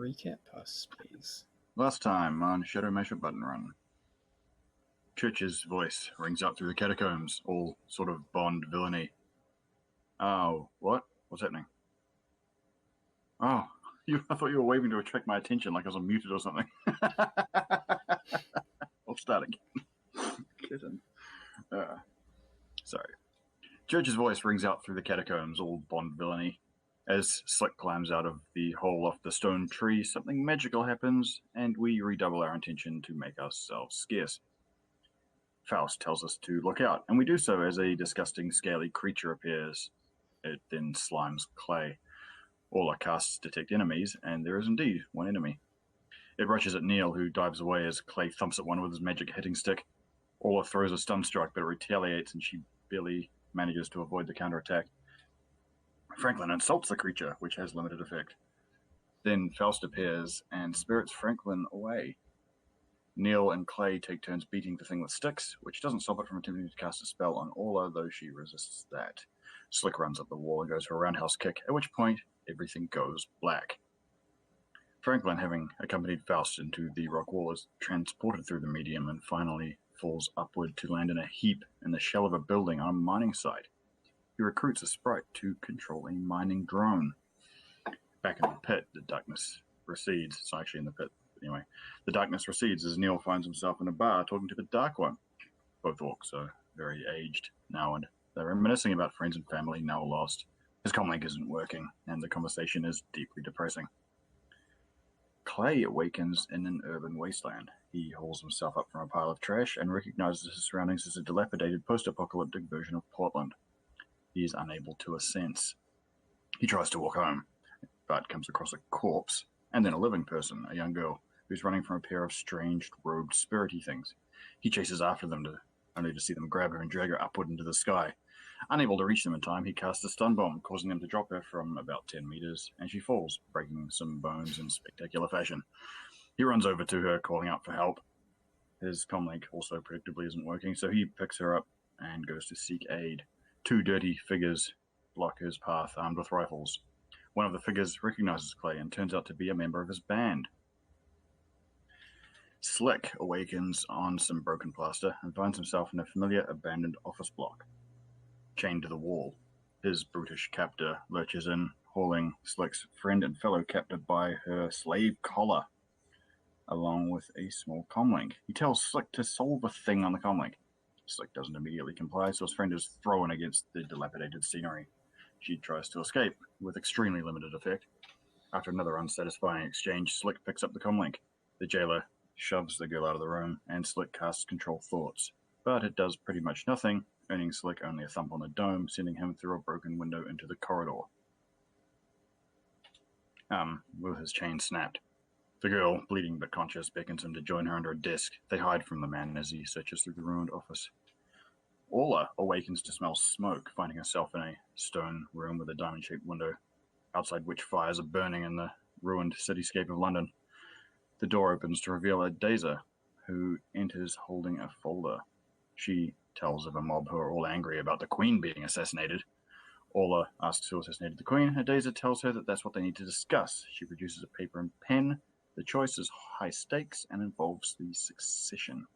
recap us, please. Last time on Shadowrun Button Run, Church's voice rings out through the catacombs, all sort of Bond villainy. Oh, what? What's happening? Oh, I thought you were waving to attract my attention like I was muted or something. I'll start again. Kitten. Sorry. Church's voice rings out through the catacombs, all Bond villainy. As Slick climbs out of the hole off the stone tree, something magical happens, and we redouble our intention to make ourselves scarce. Faust tells us to look out, and we do so as a disgusting, scaly creature appears. It then slimes Clay. All our casts detect enemies, and there is indeed one enemy. It rushes at Neil, who dives away as Clay thumps at one with his magic hitting stick. Orla throws a stun strike, but it retaliates, and she barely manages to avoid the counterattack. Franklin insults the creature, which has limited effect. Then Faust appears and spirits Franklin away. Neil and Clay take turns beating the thing with sticks, which doesn't stop it from attempting to cast a spell on Orla, though she resists that. Slick runs up the wall and goes for a roundhouse kick, at which point everything goes black. Franklin, having accompanied Faust into the rock wall, is transported through the medium and finally falls upward to land in a heap in the shell of a building on a mining site. He recruits a sprite to control a mining drone. Back in the pit, the darkness recedes. It's not actually in the pit, but anyway. The darkness recedes as Neil finds himself in a bar talking to the Dark One. Both orcs are very aged now, and they're reminiscing about friends and family now lost. His comlink isn't working, and the conversation is deeply depressing. Clay awakens in an urban wasteland. He hauls himself up from a pile of trash and recognizes his surroundings as a dilapidated post-apocalyptic version of Portland. He is unable to assense. He tries to walk home, but comes across a corpse, and then a living person, a young girl, who's running from a pair of strange, robed, spirity things. He chases after them, only to see them grab her and drag her upward into the sky. Unable to reach them in time, he casts a stun bomb, causing them to drop her from about 10 meters, and she falls, breaking some bones in spectacular fashion. He runs over to her, calling out for help. His comlink also predictably isn't working, so he picks her up and goes to seek aid. Two dirty figures block his path, armed with rifles. One of the figures recognizes Clay and turns out to be a member of his band. Slick awakens on some broken plaster and finds himself in a familiar abandoned office block. Chained to the wall, his brutish captor lurches in, hauling Slick's friend and fellow captive by her slave collar, along with a small comlink. He tells Slick to solve a thing on the comlink. Slick doesn't immediately comply, so his friend is thrown against the dilapidated scenery. She tries to escape, with extremely limited effect. After another unsatisfying exchange, Slick picks up the comlink. The jailer shoves the girl out of the room, and Slick casts Control Thoughts. But it does pretty much nothing, earning Slick only a thump on the dome, sending him through a broken window into the corridor. With his chain snapped. The girl, bleeding but conscious, beckons him to join her under a desk. They hide from the man as he searches through the ruined office. Orla awakens to smell smoke, finding herself in a stone room with a diamond-shaped window, outside which fires are burning in the ruined cityscape of London. The door opens to reveal a Dazer, who enters holding a folder. She tells of a mob who are all angry about the Queen being assassinated. Orla asks who assassinated the Queen, and Dazer tells her that that's what they need to discuss. She produces a paper and pen. The choice is high stakes and involves the succession.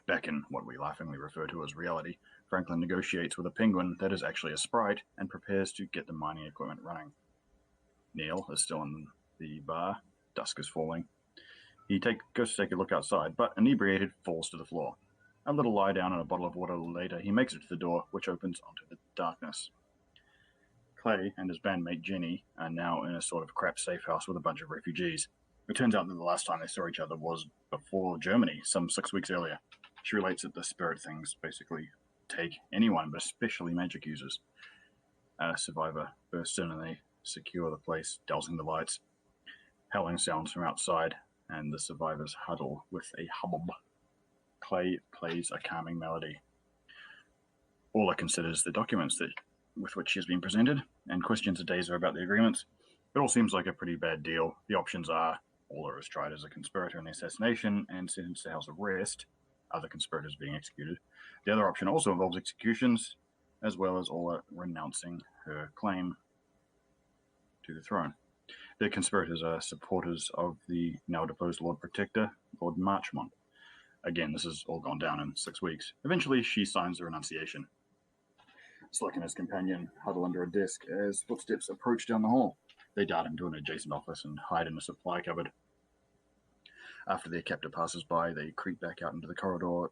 Back in what we laughingly refer to as reality, Franklin negotiates with a penguin that is actually a sprite and prepares to get the mining equipment running. Neil is still in the bar. Dusk is falling. He goes to take a look outside, but inebriated falls to the floor. A little lie down and a bottle of water later, he makes it to the door, which opens onto the darkness. Clay and his bandmate Jenny are now in a sort of crap safe house with a bunch of refugees. It turns out that the last time they saw each other was before Germany, some 6 weeks earlier. She relates that the spirit things basically take anyone, but especially magic users. A survivor bursts in and they secure the place, dousing the lights. Howling sounds from outside, and the survivors huddle with a hubbub. Clay plays a calming melody. Orla considers the documents with which she has been presented, and questions a Dazer about the agreements. It all seems like a pretty bad deal. The options are Orla is tried as a conspirator in the assassination and sentenced to house arrest, other conspirators being executed. The other option also involves executions, as well as Orla renouncing her claim to the throne. The conspirators are supporters of the now deposed Lord Protector, Lord Marchmont. Again, this has all gone down in 6 weeks. Eventually, she signs the renunciation. Slick and his companion huddle under a desk as footsteps approach down the hall. They dart into an adjacent office and hide in a supply cupboard. After their captor passes by, they creep back out into the corridor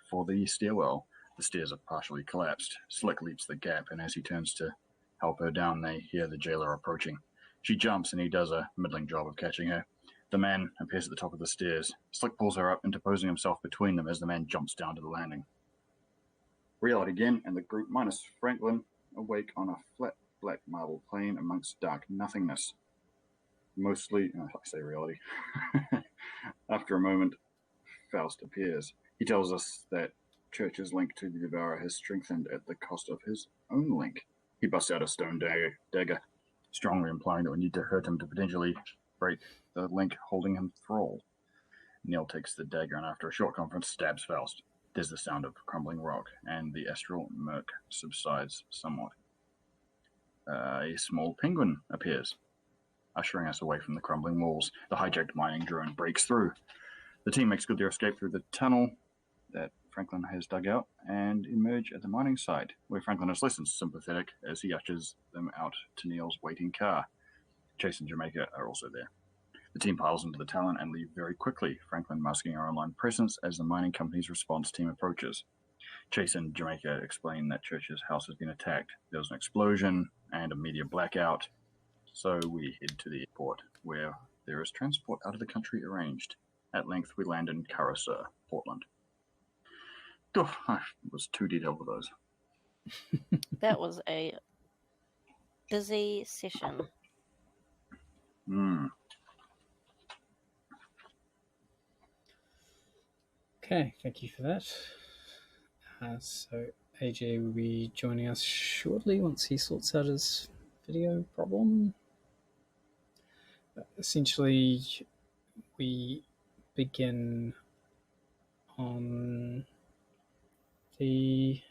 for the stairwell. The stairs are partially collapsed. Slick leaps the gap, and as he turns to help her down, they hear the jailer approaching. She jumps, and he does a middling job of catching her. The man appears at the top of the stairs. Slick pulls her up, interposing himself between them as the man jumps down to the landing. Reality again, and the group minus Franklin awake on a flat black marble plain amongst dark nothingness. Mostly, I say reality. After a moment, Faust appears. He tells us that Church's link to the Devourer has strengthened at the cost of his own link. He busts out a stone dagger, strongly implying that we need to hurt him to potentially break the link holding him thrall. Neil takes the dagger and after a short conference stabs Faust. There's the sound of crumbling rock, and the astral murk subsides somewhat. A small penguin appears, ushering us away from the crumbling walls. The hijacked mining drone breaks through. The team makes good their escape through the tunnel that Franklin has dug out and emerge at the mining site, where Franklin is less than sympathetic as he ushers them out to Neil's waiting car. Chase and Jamaica are also there. The team piles into the Talon and leave very quickly, Franklin masking our online presence as the mining company's response team approaches. Chase and Jamaica explain that Church's house has been attacked. There was an explosion and a media blackout, so we head to the airport, where there is transport out of the country arranged. At length, we land in Curacao, Portland. Oh, I was too detailed for those. That was a busy session. Okay, thank you for that. So AJ will be joining us shortly once he sorts out his video problem. Essentially, we begin on the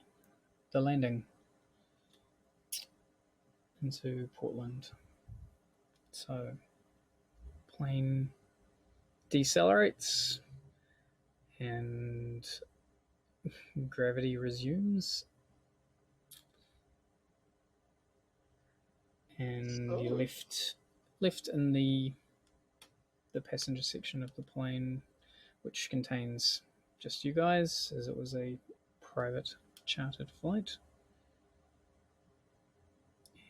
landing into Portland. So, plane decelerates and gravity resumes, and you're left in the passenger section of the plane, which contains just you guys, as it was a private chartered flight.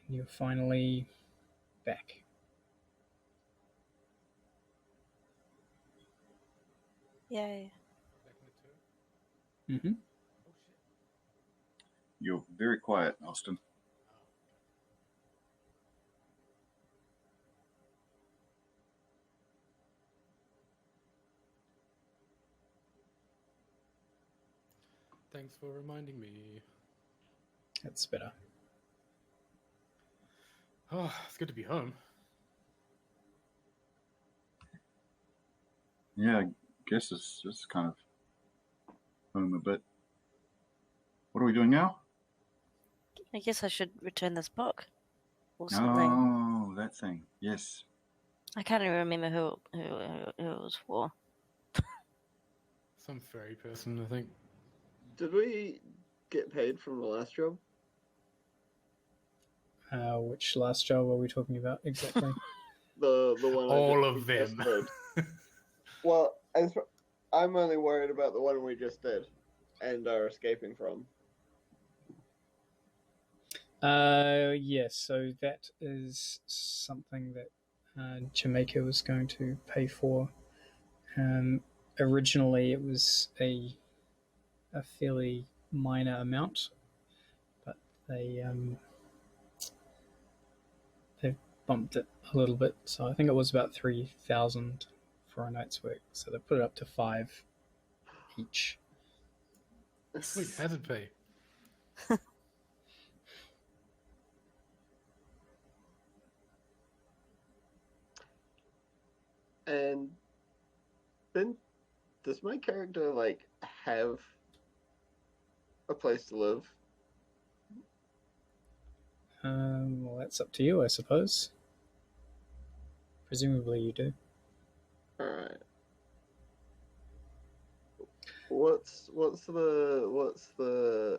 And you're finally back. Yay. Mm-hmm. You're very quiet, Austin. Thanks for reminding me. That's better. Oh, it's good to be home. Yeah, I guess it's kind of home a bit. What are we doing now? I guess I should return this book or something. Oh, that thing. Yes. I can't even remember who it was for. Some fairy person, I think. Did we get paid from the last job? Which last job are we talking about exactly? The one. All of them. Well, I'm only worried about the one we just did and are escaping from. Yes, so that is something that Jamaica was going to pay for. Originally, it was a fairly minor amount, but they bumped it a little bit. So I think it was about 3,000 for a night's work. So they put it up to 5 each. Sweet hazard pay. And then, does my character have a place to live? Well, that's up to you, I suppose. Presumably you do. All right. What's the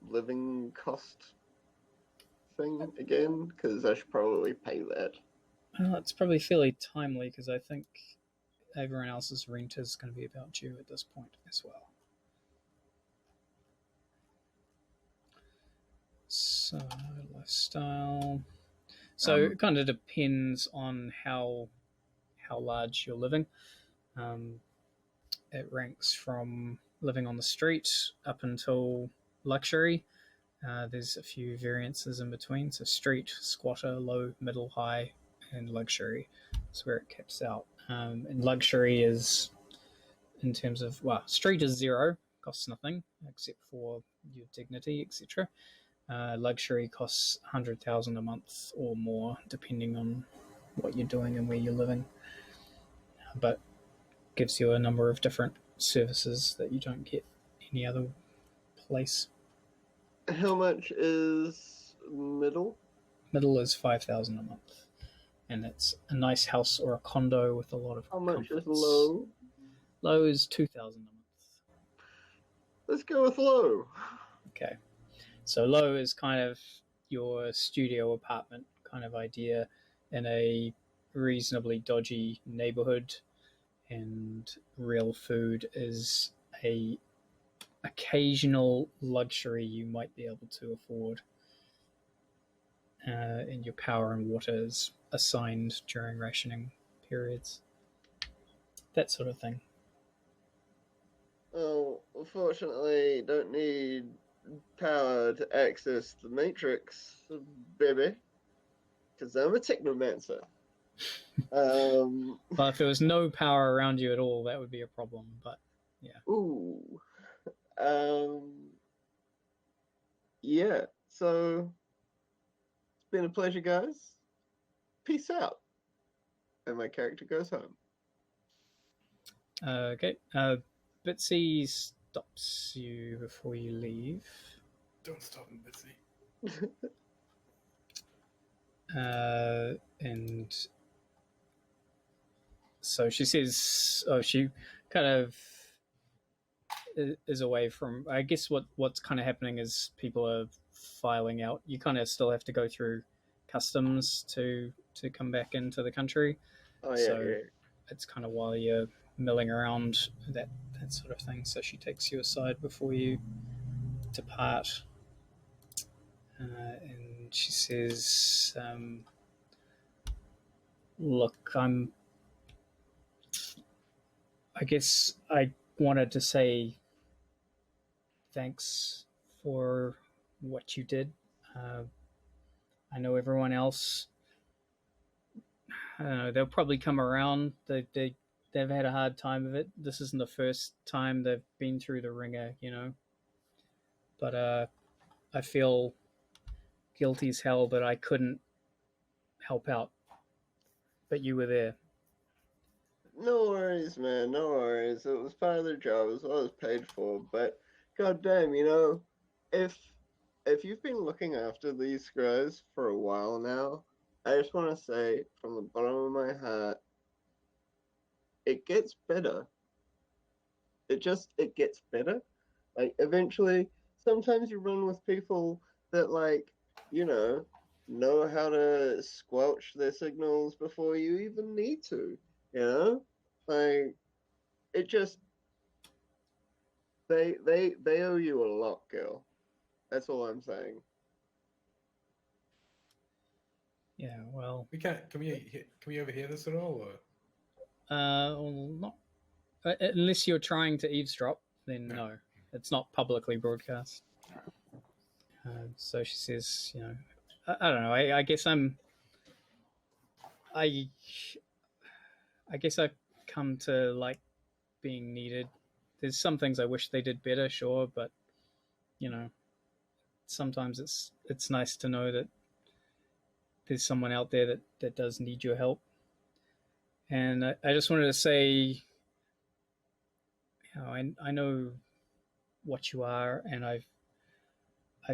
living cost thing again? Because I should probably pay that. It's probably fairly timely because I think everyone else's rent is going to be about due at this point as well. So, lifestyle. So it kind of depends on how large you're living. It ranks from living on the street up until luxury. There's a few variances in between. So street, squatter, low, middle, high, and luxury is where it caps out. And luxury is, in terms of, well, street is 0, costs nothing except for your dignity, etc. Luxury costs 100,000 a month or more, depending on what you're doing and where you're living. But gives you a number of different services that you don't get any other place. How much is middle? Middle is 5,000 a month, and it's a nice house or a condo with a lot of. How much comforts. is low? Low is 2,000 a month. Let's go with low. Okay, so low is kind of your studio apartment kind of idea in a reasonably dodgy neighborhood, and real food is a occasional luxury you might be able to afford. And your power and water is assigned during rationing periods. That sort of thing. Oh, unfortunately, don't need power to access the Matrix, baby. Because I'm a technomancer. Well, if there was no power around you at all, that would be a problem, but yeah. Ooh. Yeah, so it's been a pleasure, guys. Peace out. And my character goes home. Okay. Bitsy stops you before you leave. Don't stop him, Bitsy. And so she says, she kind of is away from, I guess what's kind of happening is people are filing out. You kind of still have to go through customs to come back into the country. Oh, yeah, So yeah. it's kind of while you're milling around, that sort of thing. So she takes you aside before you depart. And she says, look, I guess I wanted to say thanks for what you did. I know everyone else, I don't know, they'll probably come around. They've had a hard time of it. This isn't the first time they've been through the ringer, you know. But I feel guilty as hell that I couldn't help out. But you were there. No worries, man. No worries. It was part of their job. It was what I was paid for. But goddamn, you know, if you've been looking after these guys for a while now, I just want to say from the bottom of my heart, it gets better. It gets better. Like eventually, sometimes you run with people that know how to squelch their signals before you even need to. You know, like it just they owe you a lot, girl. That's all I'm saying. Yeah, well, We can't. Can we overhear this at all? Or? well, not unless you're trying to eavesdrop. Then no, it's not publicly broadcast. So she says, you know, I don't know. I guess I guess I've come to like being needed. There's some things I wish they did better, sure, but you know, sometimes it's nice to know that there's someone out there that does need your help. And I just wanted to say, you know, I know what you are, and I've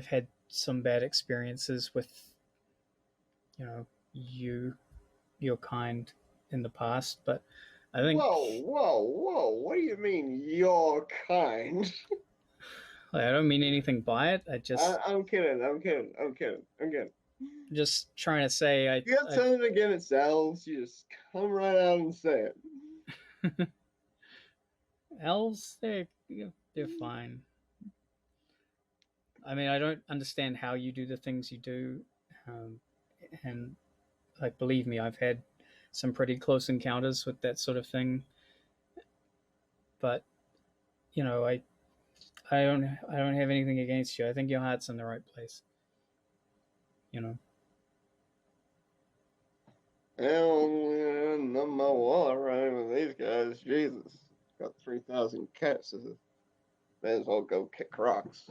had some bad experiences with, you know, you your kind in the past, but I think Whoa! What do you mean, your kind? I don't mean anything by it. I'm kidding. Just trying to say You got something against elves, you just come right out and say it. elves, they're fine. I mean, I don't understand how you do the things you do, and like, believe me, I've had some pretty close encounters with that sort of thing. But you know, I don't have anything against you. I think your heart's in the right place. You know. Hell, not my wallet running with these guys. Jesus, got 3,000 cats. May as well go kick rocks.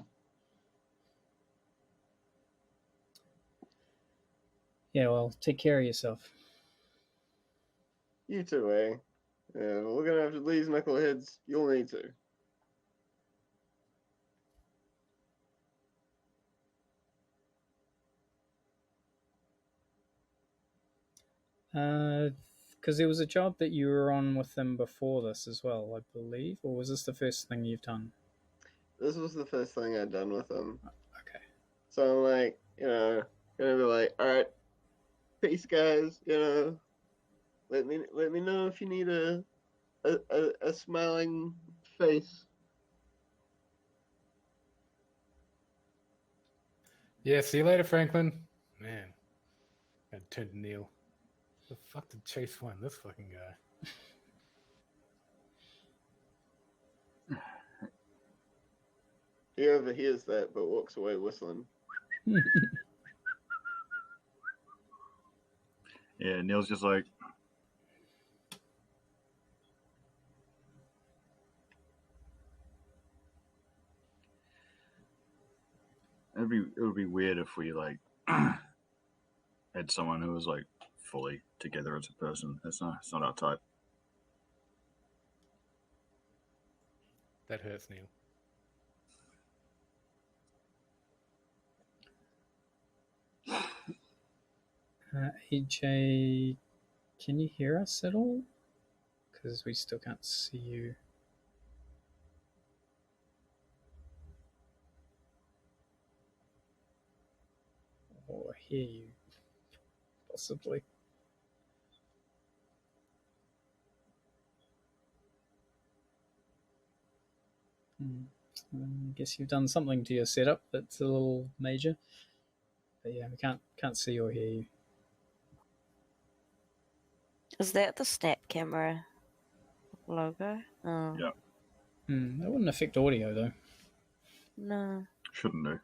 Yeah, well, take care of yourself. You too, eh? Yeah, looking after these knuckleheads, you'll need to. Because there was a job that you were on with them before this as well, I believe, or was this the first thing you've done? This was the first thing I'd done with them. Okay. So I'm like, gonna be like, all right, peace, guys. Let me know if you need a smiling face. Yeah, see you later, Franklin. Man, I turned to Neil. The fuck did Chase find this fucking guy? He overhears that, but walks away whistling. Yeah, Neil's just like, it would be weird if we like had someone who was like fully together as a person. It's not our type. That hurts, Neil. AJ, can you hear us at all? Because we still can't see you. Or hear you, possibly. I guess you've done something to your setup that's a little major. But yeah, we can't see or hear you. Is that the snap camera logo? Oh. Yeah. That wouldn't affect audio though. No. Shouldn't do.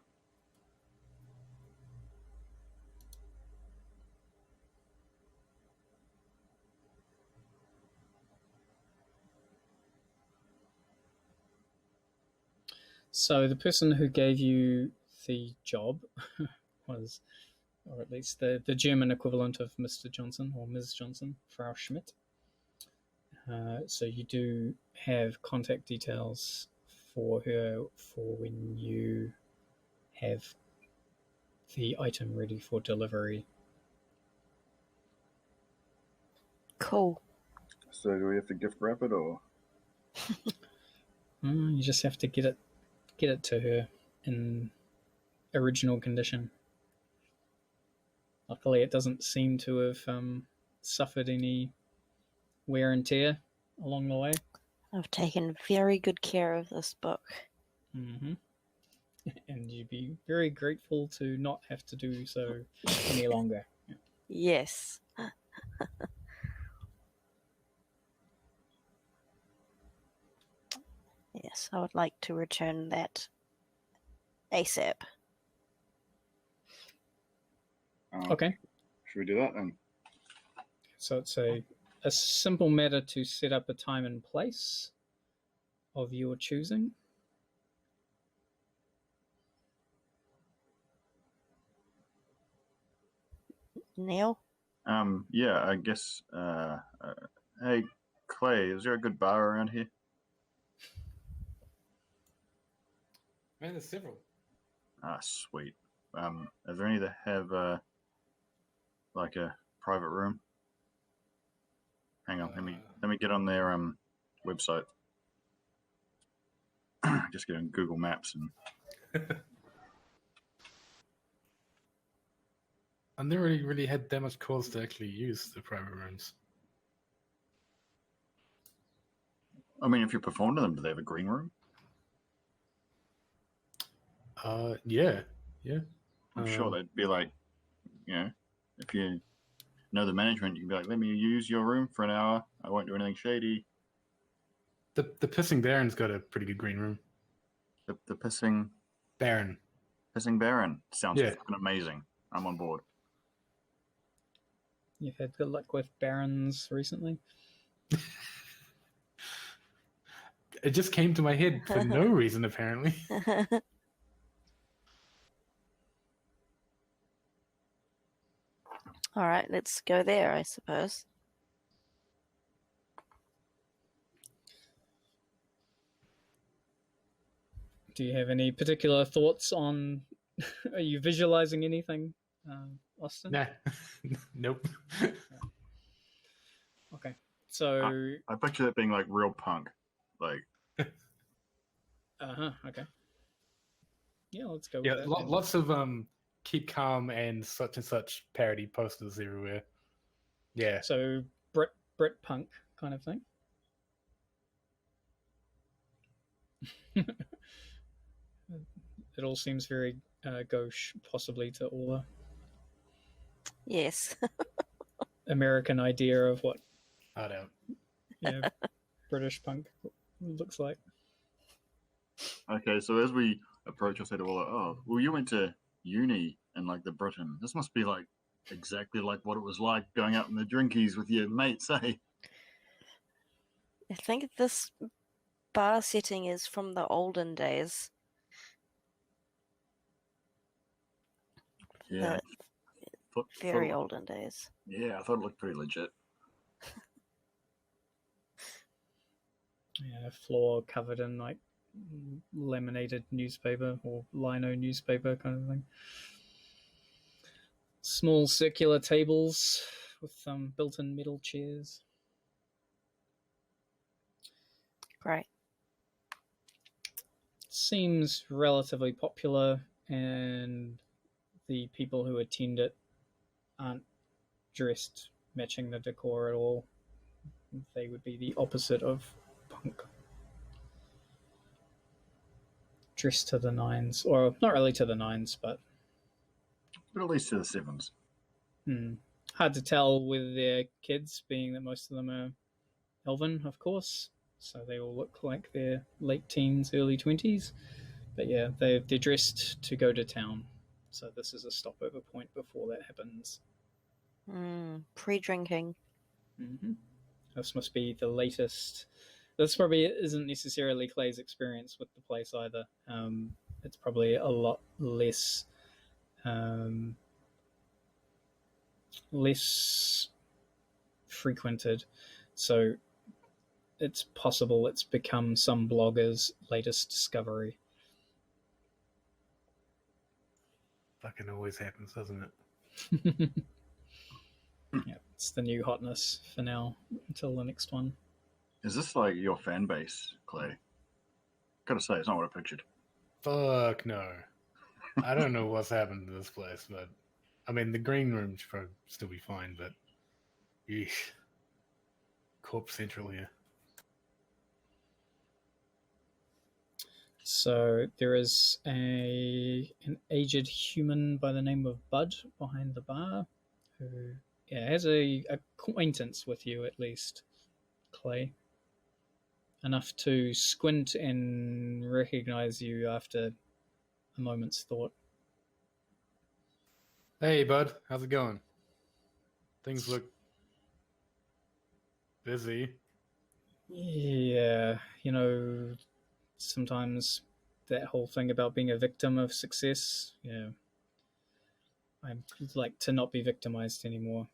So the person who gave you the job was, or at least the German equivalent of Mr. Johnson or Ms. Johnson, Frau Schmidt. So you do have contact details for her for when you have the item ready for delivery. Cool. So do we have to gift wrap it or? You just have to get it to her in original condition. Luckily, it doesn't seem to have suffered any wear and tear along the way. I've taken very good care of this book. Mm-hmm. And you'd be very grateful to not have to do so any longer. Yeah. Yes. Yes, I would like to return that ASAP. Okay. Should we do that then? So it's a simple matter to set up a time and place of your choosing. Neil? Yeah, I guess. Hey, Clay, is there a good bar around here? Man, there's several. Ah, sweet. Are there any that have like a private room? Hang on, let me get on their website. Just get on Google Maps and I never really had that much cause to actually use the private rooms. I mean, if you perform to them, do they have a green room? Yeah. I'm sure they'd be like, you know, if you know the management, you can be like, let me use your room for an hour. I won't do anything shady. The Pissing Baron's got a pretty good green room. The pissing Baron. Baron sounds Yeah. fucking amazing. I'm on board. You've had good luck with barons recently. It just came to my head for no reason, apparently. All right, let's go there, I suppose. Do you have any particular thoughts on? Are you visualizing anything, Austin? Nah. Nope. Okay, so I picture that being like real punk. Like, okay. Yeah, let's go. Yeah, with that then. lots of keep calm and such parody posters everywhere. Yeah. So Brit punk kind of thing. It all seems very gauche, possibly to all Yes. the American idea of what I don't. British punk looks like. okay, so as we approach, I say to Walla, oh, well, you went to uni in like the Britain. This must be like exactly like what it was like going out in the drinkies with your mates, eh? I think this bar setting is from the olden days. Yeah. The very olden days. Yeah, I thought it looked pretty legit. Yeah, floor covered in like laminated newspaper or lino newspaper kind of thing. Small circular tables with built-in metal chairs. Great. Seems relatively popular, and the people who attend it aren't dressed matching the decor at all. They would be the opposite of punk. Dressed to the nines, or not really to the nines, but At least to the sevens. hard to tell with their kids, being that most of them are elven, of course. So they all look like they're late teens, early 20s. But yeah, they're dressed to go to town. So this is a stopover point before that happens. Pre-drinking. This must be the latest. This probably isn't necessarily Clay's experience with the place either. It's probably a lot less frequented. So it's possible it's become some blogger's latest discovery. Fucking always happens, doesn't it? Yeah, it's the new hotness for now until the next one. Is this like your fan base, Clay? Gotta say, it's not what I pictured. Fuck no. I don't know what's happened to this place, but I mean, the green room should probably still be fine, but yeesh. Corpse Central here. So there is an aged human by the name of Bud behind the bar who has a acquaintance with you, at least, Clay. Enough to squint and recognize you after a moment's thought. Hey, bud. How's it going? Things look busy. Yeah, sometimes that whole thing about being a victim of success, I'd like to not be victimized anymore.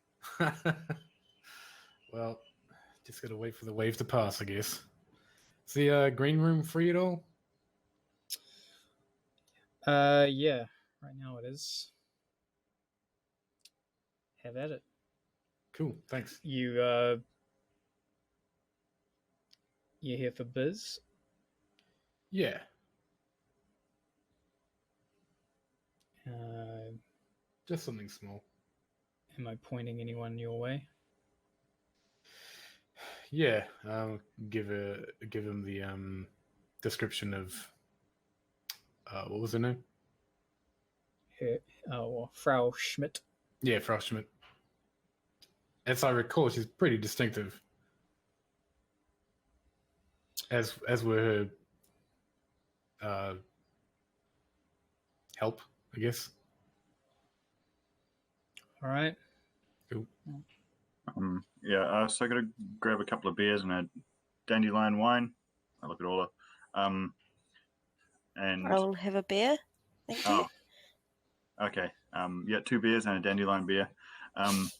Well, just gotta wait for the wave to pass, I guess. Is the green room free at all? Yeah, right now it is. Have at it. Cool, thanks. You you're here for biz. Yeah. Just something small. Am I pointing anyone your way? Yeah. Give him the description of what was her name? Frau Schmidt. Yeah, Frau Schmidt. As I recall, she's pretty distinctive. As were her help, I guess. All right. Cool. Yeah, so I gotta grab a couple of beers and a dandelion wine. I look at all and I will have a beer. Thank you. Okay. Yeah, 2 beers and a dandelion beer. And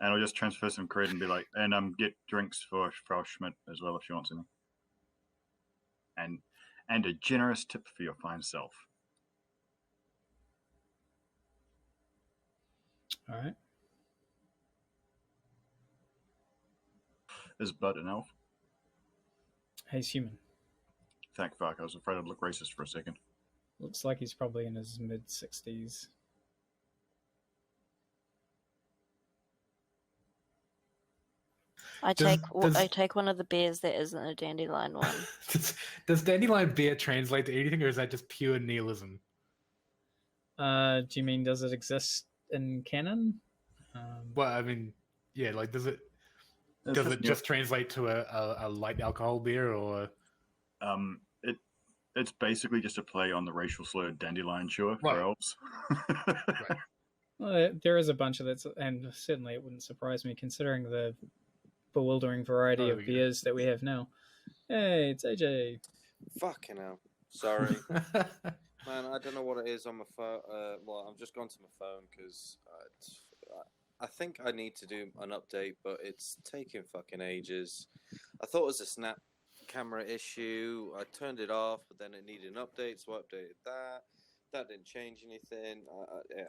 I'll just transfer some cred and be like, and get drinks for Frau Schmidt as well if she wants any. And a generous tip for your fine self. All right. Is Bud an elf? He's human. Thank fuck, I was afraid I'd look racist for a second. Looks like he's probably in his mid-60s. I Does- take one of the beers that isn't a dandelion one. Does dandelion beer translate to anything, or is that just pure nihilism? Do you mean does it exist in canon? Well, I mean, yeah, like does it just translate to a light alcohol beer, or It's basically just a play on the racial slur dandelion chewer Right. for elves. Right. Well, there is a bunch of that, and certainly it wouldn't surprise me considering the bewildering variety of yeah. beers that we have now. Hey, it's AJ. Fucking hell. Sorry. Man, I don't know what it is on my phone. Well, I've just gone to my phone because I think I need to do an update, but it's taking fucking ages. I thought it was a snap camera issue. I turned it off, but then it needed an update, so I updated that. That didn't change anything.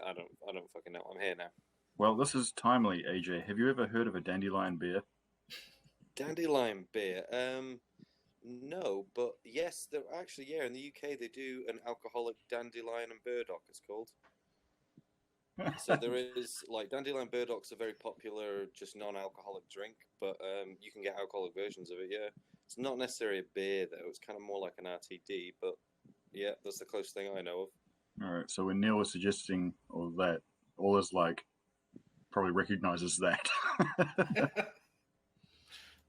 I don't fucking know. I'm here now. Well, this is timely, AJ. Have you ever heard of a dandelion beer? Dandelion beer. No, but yes, they're actually, yeah, in the UK they do an alcoholic dandelion and burdock, it's called. So there is, like, dandelion burdocks a very popular, just non-alcoholic drink, but you can get alcoholic versions of it, yeah. It's not necessarily a beer, though. It's kind of more like an RTD, but yeah, that's the closest thing I know of. All right, so when Neil was suggesting all that, all is like probably recognizes that.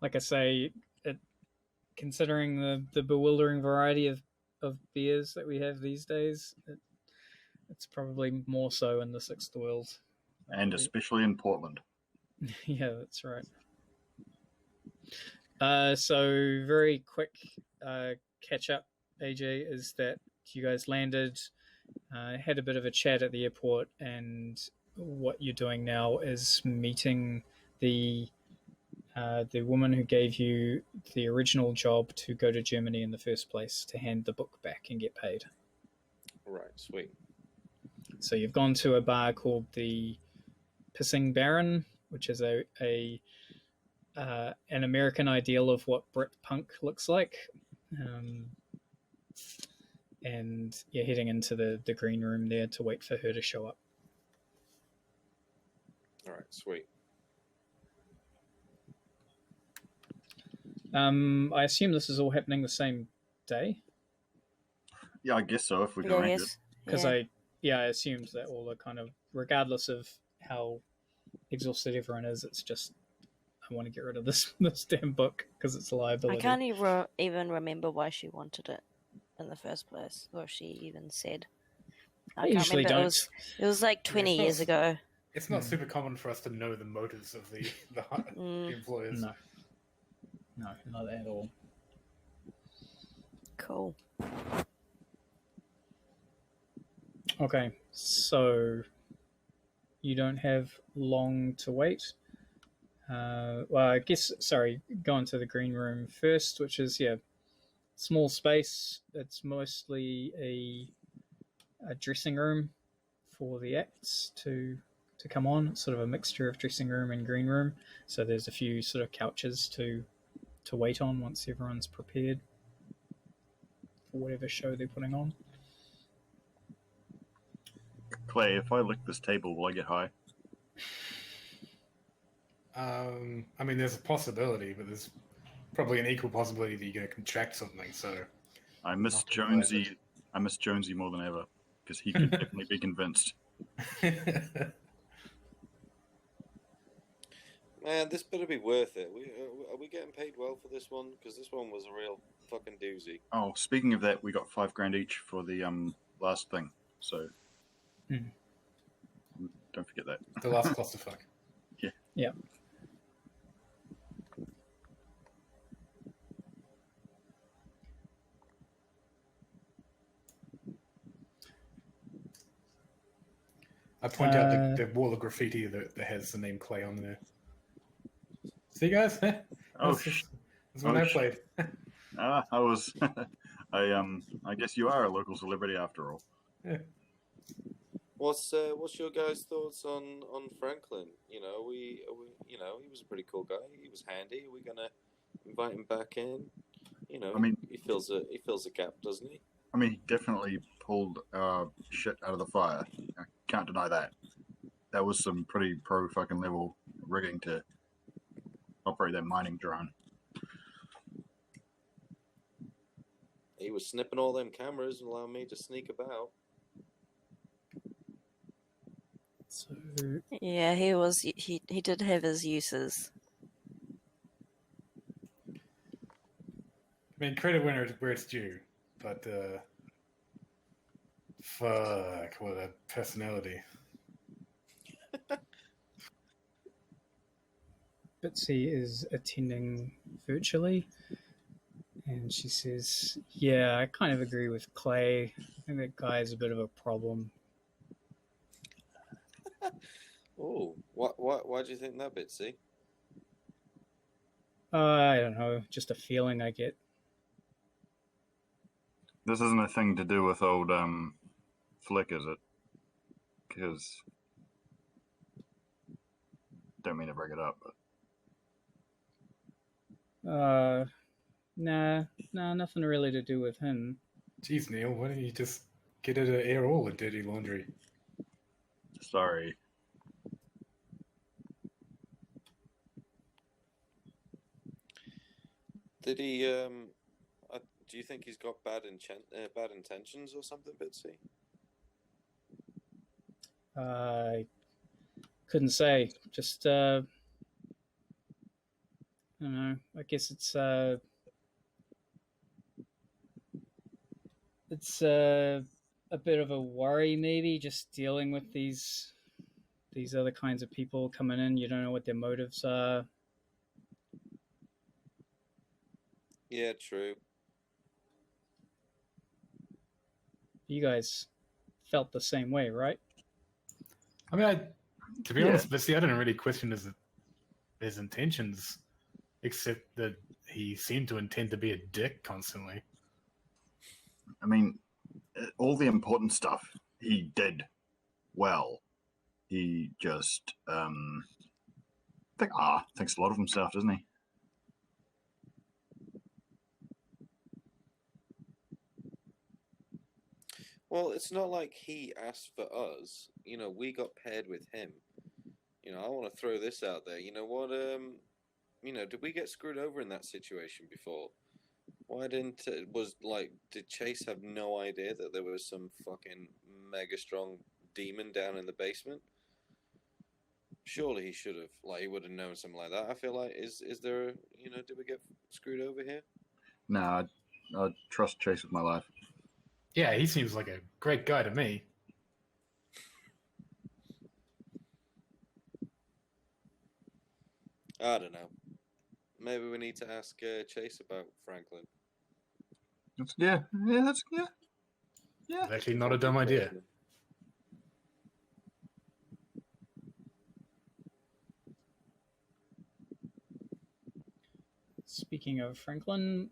Like I say, considering the bewildering variety of beers that we have these days, it's probably more so in the Sixth World. And especially in Portland. Yeah, that's right. So very quick catch up, AJ, is that you guys landed, had a bit of a chat at the airport, and what you're doing now is meeting the woman who gave you the original job to go to Germany in the first place to hand the book back and get paid. Right, sweet. So you've gone to a bar called the Pissing Baron, which is an American ideal of what Brit punk looks like. And you're heading into the green room there to wait for her to show up. All right, sweet. I assume this is all happening the same day? Yeah, I guess so, if we can Yeah, arrange it. yes. Because Yeah. I assumed that all the kind of, regardless of how exhausted everyone is, it's just, I want to get rid of this damn book because it's a I liability. can't even remember why she wanted it in the first place, or she even said. I usually remember. don't. It was like 20 it's years not- ago. It's not super common for us to know the motives of the employers. No, not at all. Cool. Okay, so you don't have long to wait. Well, I guess, sorry, go into the green room first, which is, small space. It's mostly a dressing room for the acts to come on. It's sort of a mixture of dressing room and green room. So there's a few sort of couches to to wait on once everyone's prepared for whatever show they're putting on. Clay, if I lick this table, will I get high? I mean, there's a possibility, but there's probably an equal possibility that you're going to contract something. So I miss Not gonna play Jonesy. I miss Jonesy more than ever because he could definitely be convinced. Man, this better be worth it. Are we getting paid well for this one? Because this one was a real fucking doozy. Oh, speaking of that, we got $5,000 each for the last thing. So don't forget that. the last clusterfuck. Yeah. I point out the wall of graffiti that has the name Clay on there. See, guys? Oh, That's when I played. I was. I guess you are a local celebrity after all. Yeah. What's your guys' thoughts on Franklin? You know, he was a pretty cool guy. He was handy. Are we gonna invite him back in? You know, I mean, he fills a gap, doesn't he? I mean, he definitely pulled shit out of the fire. I can't deny that. That was some pretty pro fucking level rigging to operate that mining drone. He was snipping all them cameras and allowing me to sneak about. So Yeah, he was. He did have his uses. I mean, credit where it's due, but fuck, what a personality. Bitsy is attending virtually, and she says, "Yeah, I kind of agree with Clay. I think that guy is a bit of a problem." Oh, why do you think that, Bitsy? I don't know, just a feeling I get. This isn't a thing to do with old Flick, is it? Because don't mean to bring it up, but Nah, nothing really to do with him. Jeez, Neil, why don't you just get her to air all the dirty laundry? sorry. Did he? Do you think he's got bad intentions or something, Bitsy? I couldn't say. Just I don't know. I guess it's a bit of a worry, maybe, just dealing with these other kinds of people coming in. You don't know what their motives are. Yeah, true. You guys felt the same way, right? I mean, to be Yeah. honest, but see, I didn't really question his intentions, except that he seemed to intend to be a dick constantly. I mean, all the important stuff he did well. He just thinks a lot of himself, doesn't he? Well, it's not like he asked for us. You know, we got paired with him. You know, I want to throw this out there. You know what? Did we get screwed over in that situation before? Why did Chase have no idea that there was some fucking mega strong demon down in the basement? Surely he should have. Like, he would have known something like that. I feel like, is there, did we get screwed over here? Nah, I trust Chase with my life. Yeah, he seems like a great guy to me. I don't know. Maybe we need to ask Chase about Franklin. Yeah. It's actually not a dumb idea. Speaking of Franklin,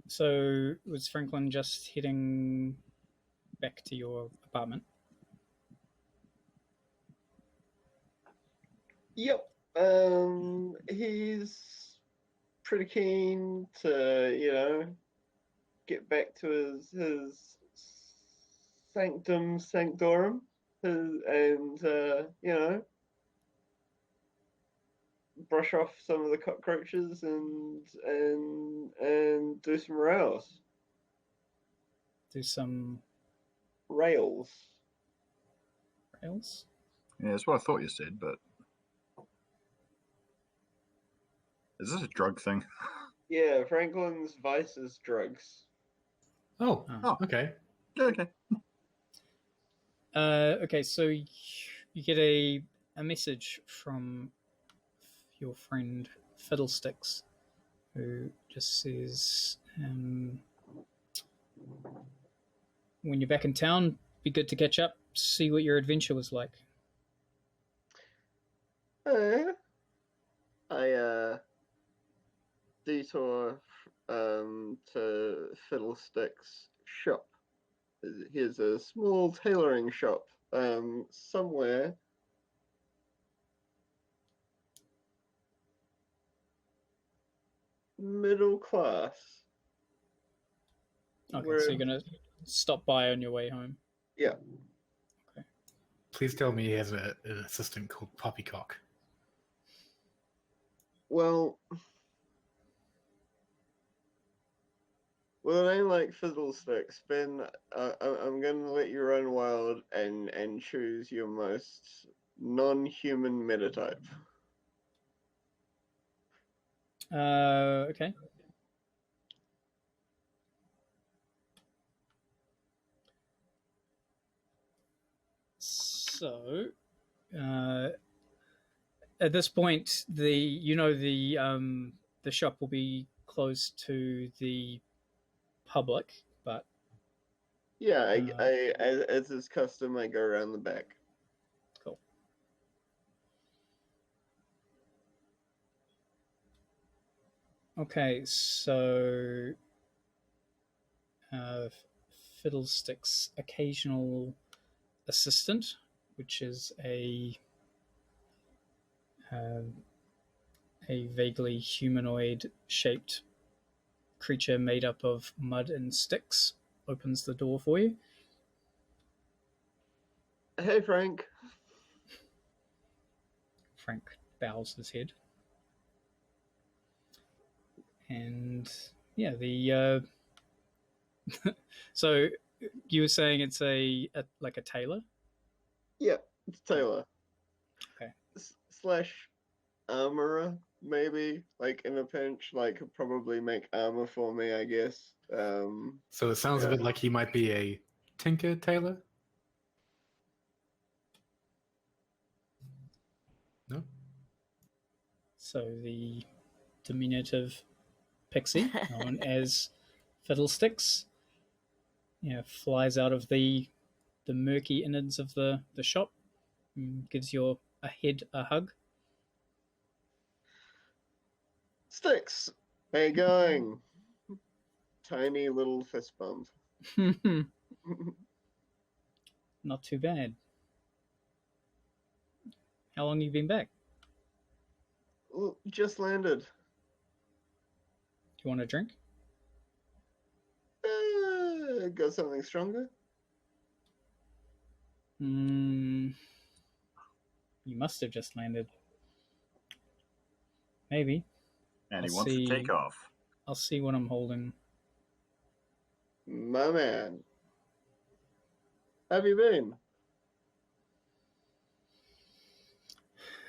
so was Franklin just heading back to your apartment? Yep. He's pretty keen to, get back to his sanctum sanctorum, and brush off some of the cockroaches and do some rails. Do some Rails. rails. Yeah, that's what I thought you said, but is this a drug thing? Yeah, Franklin's vice is drugs. Oh, Oh. okay. Okay. Okay, so you get a message from your friend Fiddlesticks, who just says, when you're back in town, be good to catch up, see what your adventure was like. I detour to Fiddlesticks' shop. Here's a small tailoring shop somewhere. Middle class. Okay, Where- so you're gonna stop by on your way home. Yeah. Please tell me he has an assistant called Poppycock. Well, with a name like Fiddlesticks, Ben, I'm going to let you run wild and choose your most non-human metatype. Okay. So, at this point, the shop will be closed to the public, but Yeah, as is custom, I go around the back. cool. Okay, so Fiddlestick's occasional assistant, which is a vaguely humanoid-shaped creature made up of mud and sticks, opens the door for you. Hey, Frank. Frank bows his head. And yeah, the so you were saying it's like a tailor? Yeah, it's Taylor. Okay. Slash armorer, maybe. Like in a pinch, like could probably make armor for me, I guess. So it sounds a bit like he might be a Tinker Tailor? No? So the diminutive pixie, known as Fiddlesticks, flies out of the murky innards of the shop and gives your head a hug. Sticks, how you going? Tiny little fist bump. Not too bad. How long have you been back? Just landed. Do you want a drink? Got something stronger? You must have just landed. Maybe. And he I'll wants see. to take off. I'll see what I'm holding. My man. Have you been?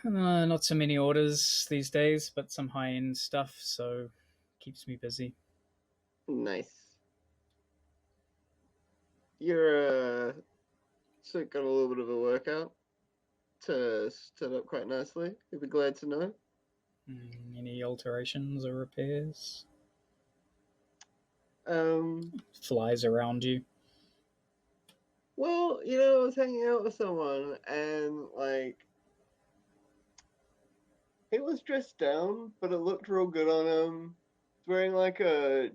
Not so many orders these days, but some high-end stuff, so keeps me busy. Nice. Your suit got a little bit of a workout to stood up quite nicely. You'd be glad to know. Any alterations or repairs? Well, Flies around you. I was hanging out with someone and he was dressed down, but it looked real good on him. He's wearing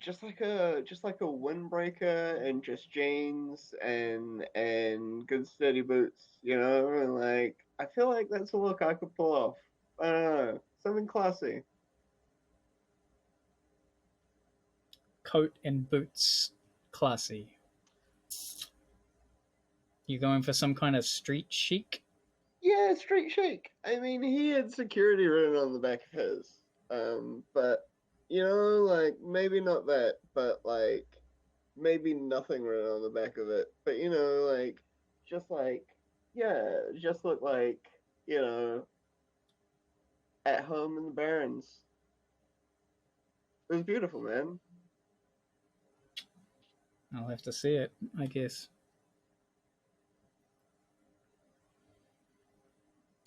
just like a windbreaker and just jeans and good sturdy boots, and I feel like that's a look I could pull off. I don't know, something classy. coat and boots classy. You going for some kind of street chic? Yeah, street chic. I mean, he had security written on the back of his. But you know, like maybe not that, but like maybe nothing written on the back of it. But you know, like just like just look like you know at home in the Barrens. It was beautiful, man. I'll have to see it, I guess.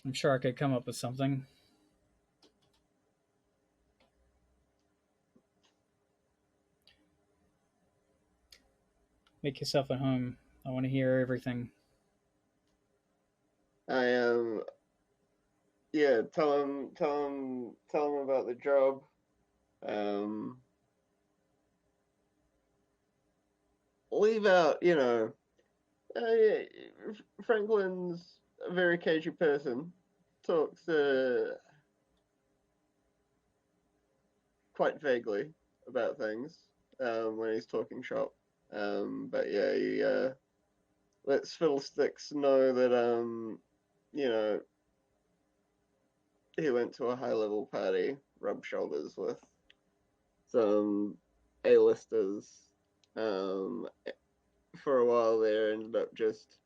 I'm sure I could come up with something. Make yourself at home. I want to hear everything. I am. Yeah, tell him about the job. Leave out, you know, Franklin's a very cagey person. Talks quite vaguely about things when he's talking shop. But yeah, he lets Fiddlesticks know that you know, he went to a high-level party, rubbed shoulders with some A-listers. For a while there, ended up just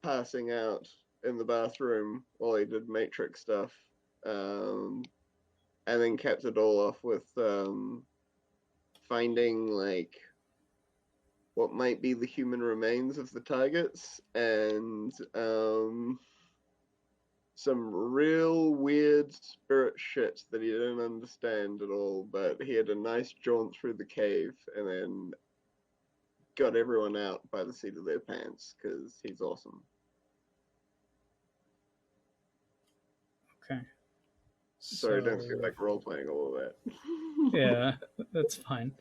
passing out in the bathroom while he did Matrix stuff. And then capped it all off with finding like what might be the human remains of the targets and some real weird spirit shit that he didn't understand at all, but he had a nice jaunt through the cave and then got everyone out by the seat of their pants because he's awesome. Okay. Sorry, don't feel like role playing all of that. Yeah, that's fine.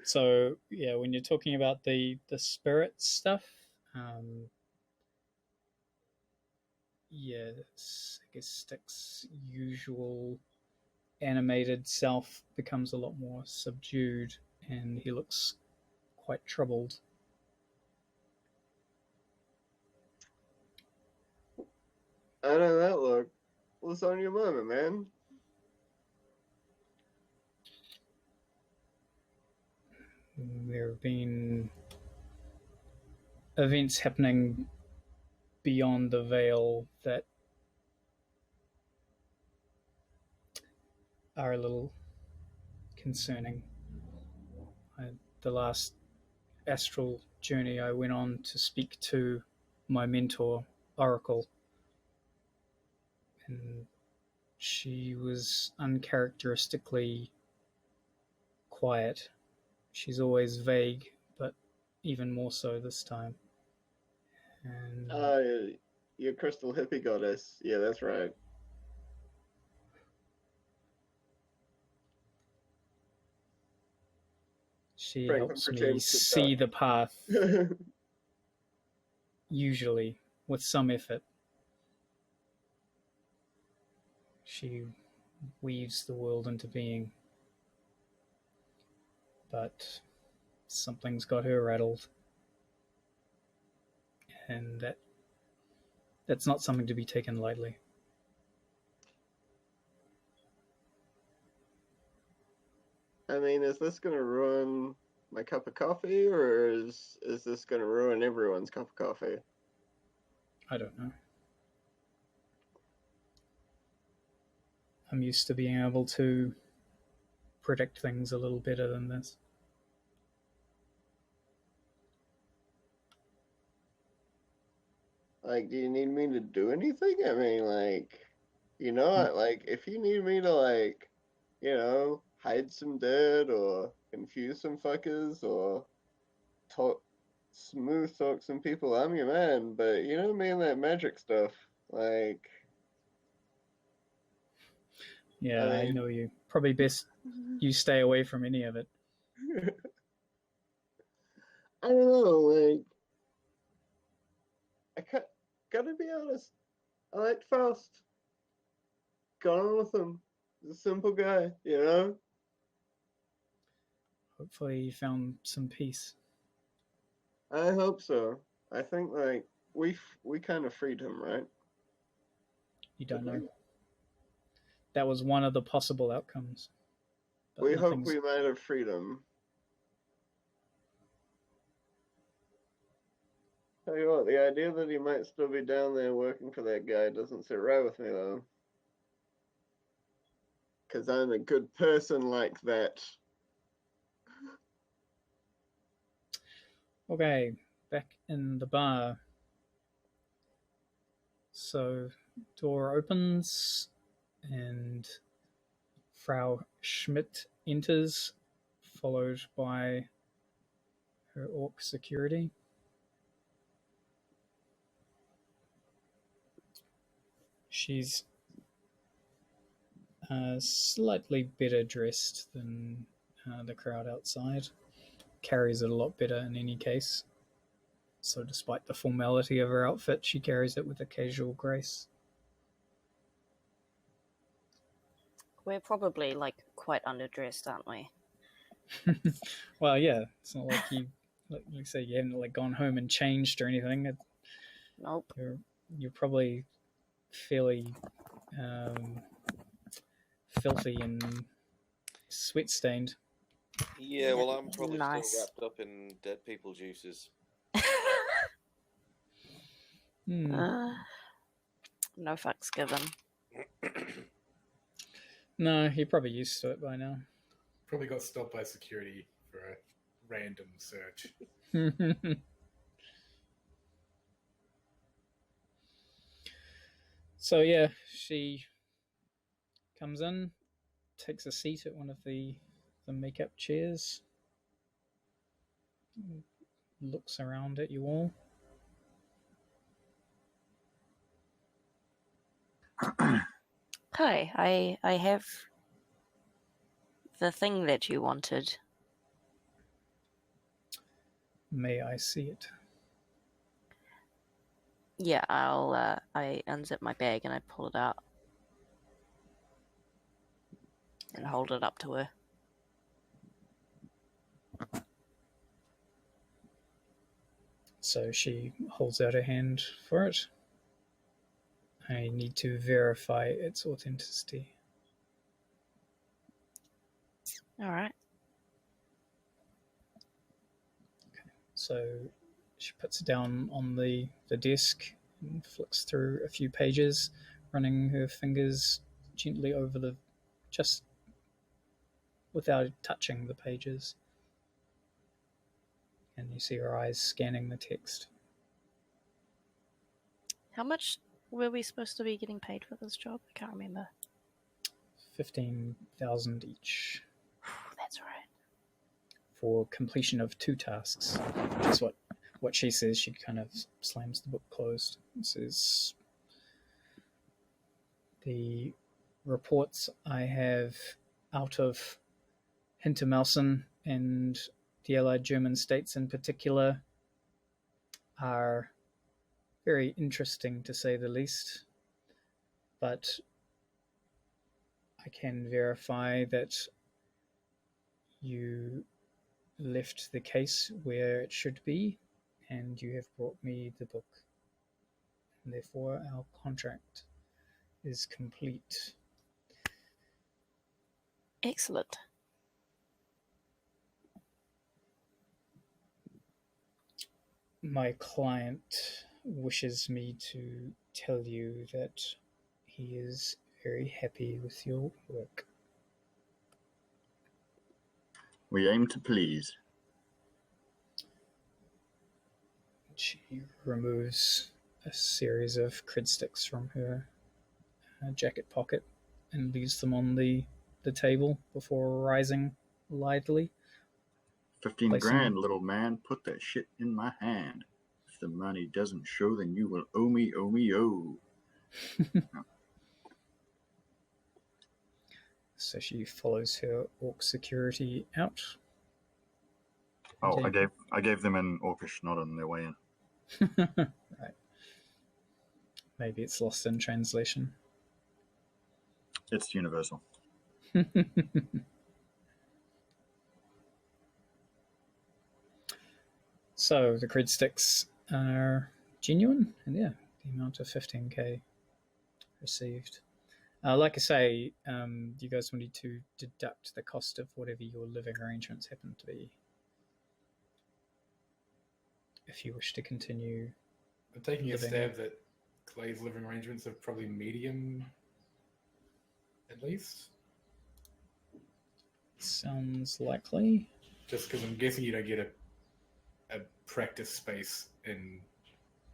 So yeah, when you're talking about the spirit stuff, yes, I guess Stick's usual animated self becomes a lot more subdued, and he looks quite troubled. I know that look. What's on your moment, man? There have been events happening beyond the veil that are a little concerning. The last astral journey I went on to speak to my mentor, Oracle, and she was uncharacteristically quiet. She's always vague, but even more so this time. And Your crystal hippie goddess. Yeah, that's right. she Franklin helps me pretends to see die. the path, usually with some effort. She weaves the world into being, but something's got her rattled, and that's not something to be taken lightly. I mean, is this gonna ruin my cup of coffee, or is this gonna ruin everyone's cup of coffee? I don't know. I'm used to being able to predict things a little better than this. Like, do you need me to do anything? I mean, like, you know, like, if you need me to, like, you know, hide some dirt or confuse some fuckers or smooth talk some people, I'm your man. But you know me and that magic stuff, like, Yeah, I mean, know you. Probably best you stay away from any of it. I don't know, like, gotta be honest. I liked Faust. Got on with him. He's a simple guy, you know? Hopefully you found some peace. I hope so. I think like we kind of freed him, right? You don't know. That was one of the possible outcomes. But We hope nothing's- we might have freed him. Tell you what, the idea that he might still be down there working for that guy doesn't sit right with me, though. Because I'm a good person like that. Okay, back in the bar. So, door opens and Frau Schmidt enters, followed by her orc security. She's slightly better dressed than the crowd outside. Carries it a lot better in any case. So despite the formality of her outfit, she carries it with a casual grace. We're probably like quite underdressed, aren't we? Well, yeah, it's not like you say you haven't like gone home and changed or anything. Nope. You're probably fairly filthy and sweat stained. Yeah, well, I'm probably Nice. still wrapped up in dead people juices. Hmm. No fucks given. No, you're probably used to it by now. Probably got stopped by security for a random search. So yeah, she comes in, takes a seat at one of the makeup chairs, looks around at you all. Hi, I have the thing that you wanted. May I see it? Yeah, I unzip my bag and I pull it out and hold it up to her. So she holds out her hand for it. I need to verify its authenticity. All right. So she puts it down on the desk and flicks through a few pages, running her fingers gently over just without touching the pages. And you see her eyes scanning the text. How much were we supposed to be getting paid for this job? I can't remember. 15,000 each That's right. for completion of 2 tasks. Which is what she says. She kind of slams the book closed and says, the reports I have out of Hintermausen and the Allied German states in particular are very interesting, to say the least. But I can verify that you left the case where it should be, and you have brought me the book. And therefore, our contract is complete. Excellent. My client wishes me to tell you that he is very happy with your work. We aim to please. She removes a series of cred sticks from her jacket pocket and leaves them on the table before rising lithely. 15 Placing- grand, little man. Put that shit in my hand. If the money doesn't show, then you will owe me, owe. So she follows her orc security out. Oh, Indeed. I gave them an orcish nod on their way in. Right. Maybe it's lost in translation. It's universal. So the cred sticks are genuine, and yeah, the amount of 15k received. Like I say, you guys will need to deduct the cost of whatever your living arrangements happen to be if you wish to continue. I'm taking a living. stab that Clay's living arrangements are probably medium, at least. Sounds likely. Just because I'm guessing you don't get a practice space in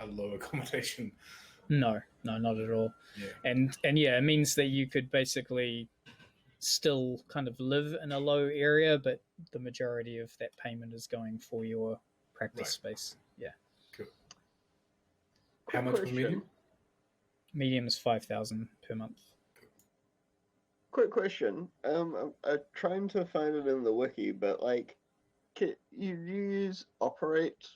a low accommodation. No, not at all. Yeah. And yeah, it means that you could basically still kind of live in a low area, but the majority of that payment is going for your practice space. Yeah. Cool. How much for medium? Medium is 5,000 per month. Quick question. I'm trying to find it in the wiki, but like, can you use operate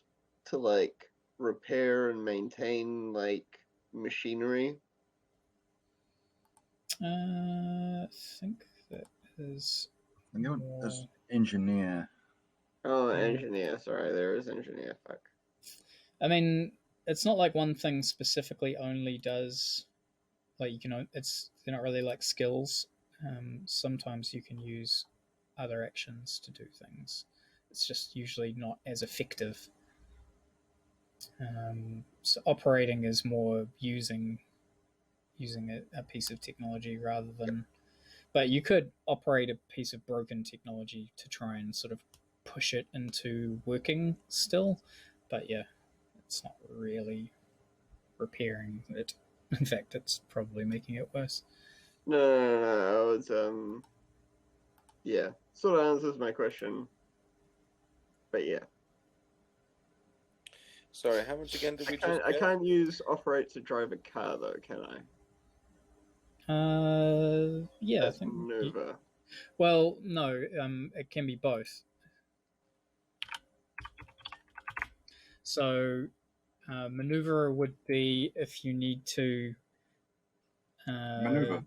to like repair and maintain like machinery? I think that is. There's engineer. Oh, engineer. Sorry, there is engineer. Fuck. I mean, it's not like one thing specifically only does, like, they're not really like skills. Sometimes you can use other actions to do things. It's just usually not as effective. So operating is more using a piece of technology rather than... But you could operate a piece of broken technology to try and sort of push it into working still. But yeah, it's not really repairing it. In fact, it's probably making it worse. No. It's yeah, sort of answers my question. But yeah. Sorry, how much again did we just I get? can't use operate to drive a car though, can I? Yeah, That's I think. maneuver. Well, no, it can be both. So, maneuver would be if you need to. Maneuver.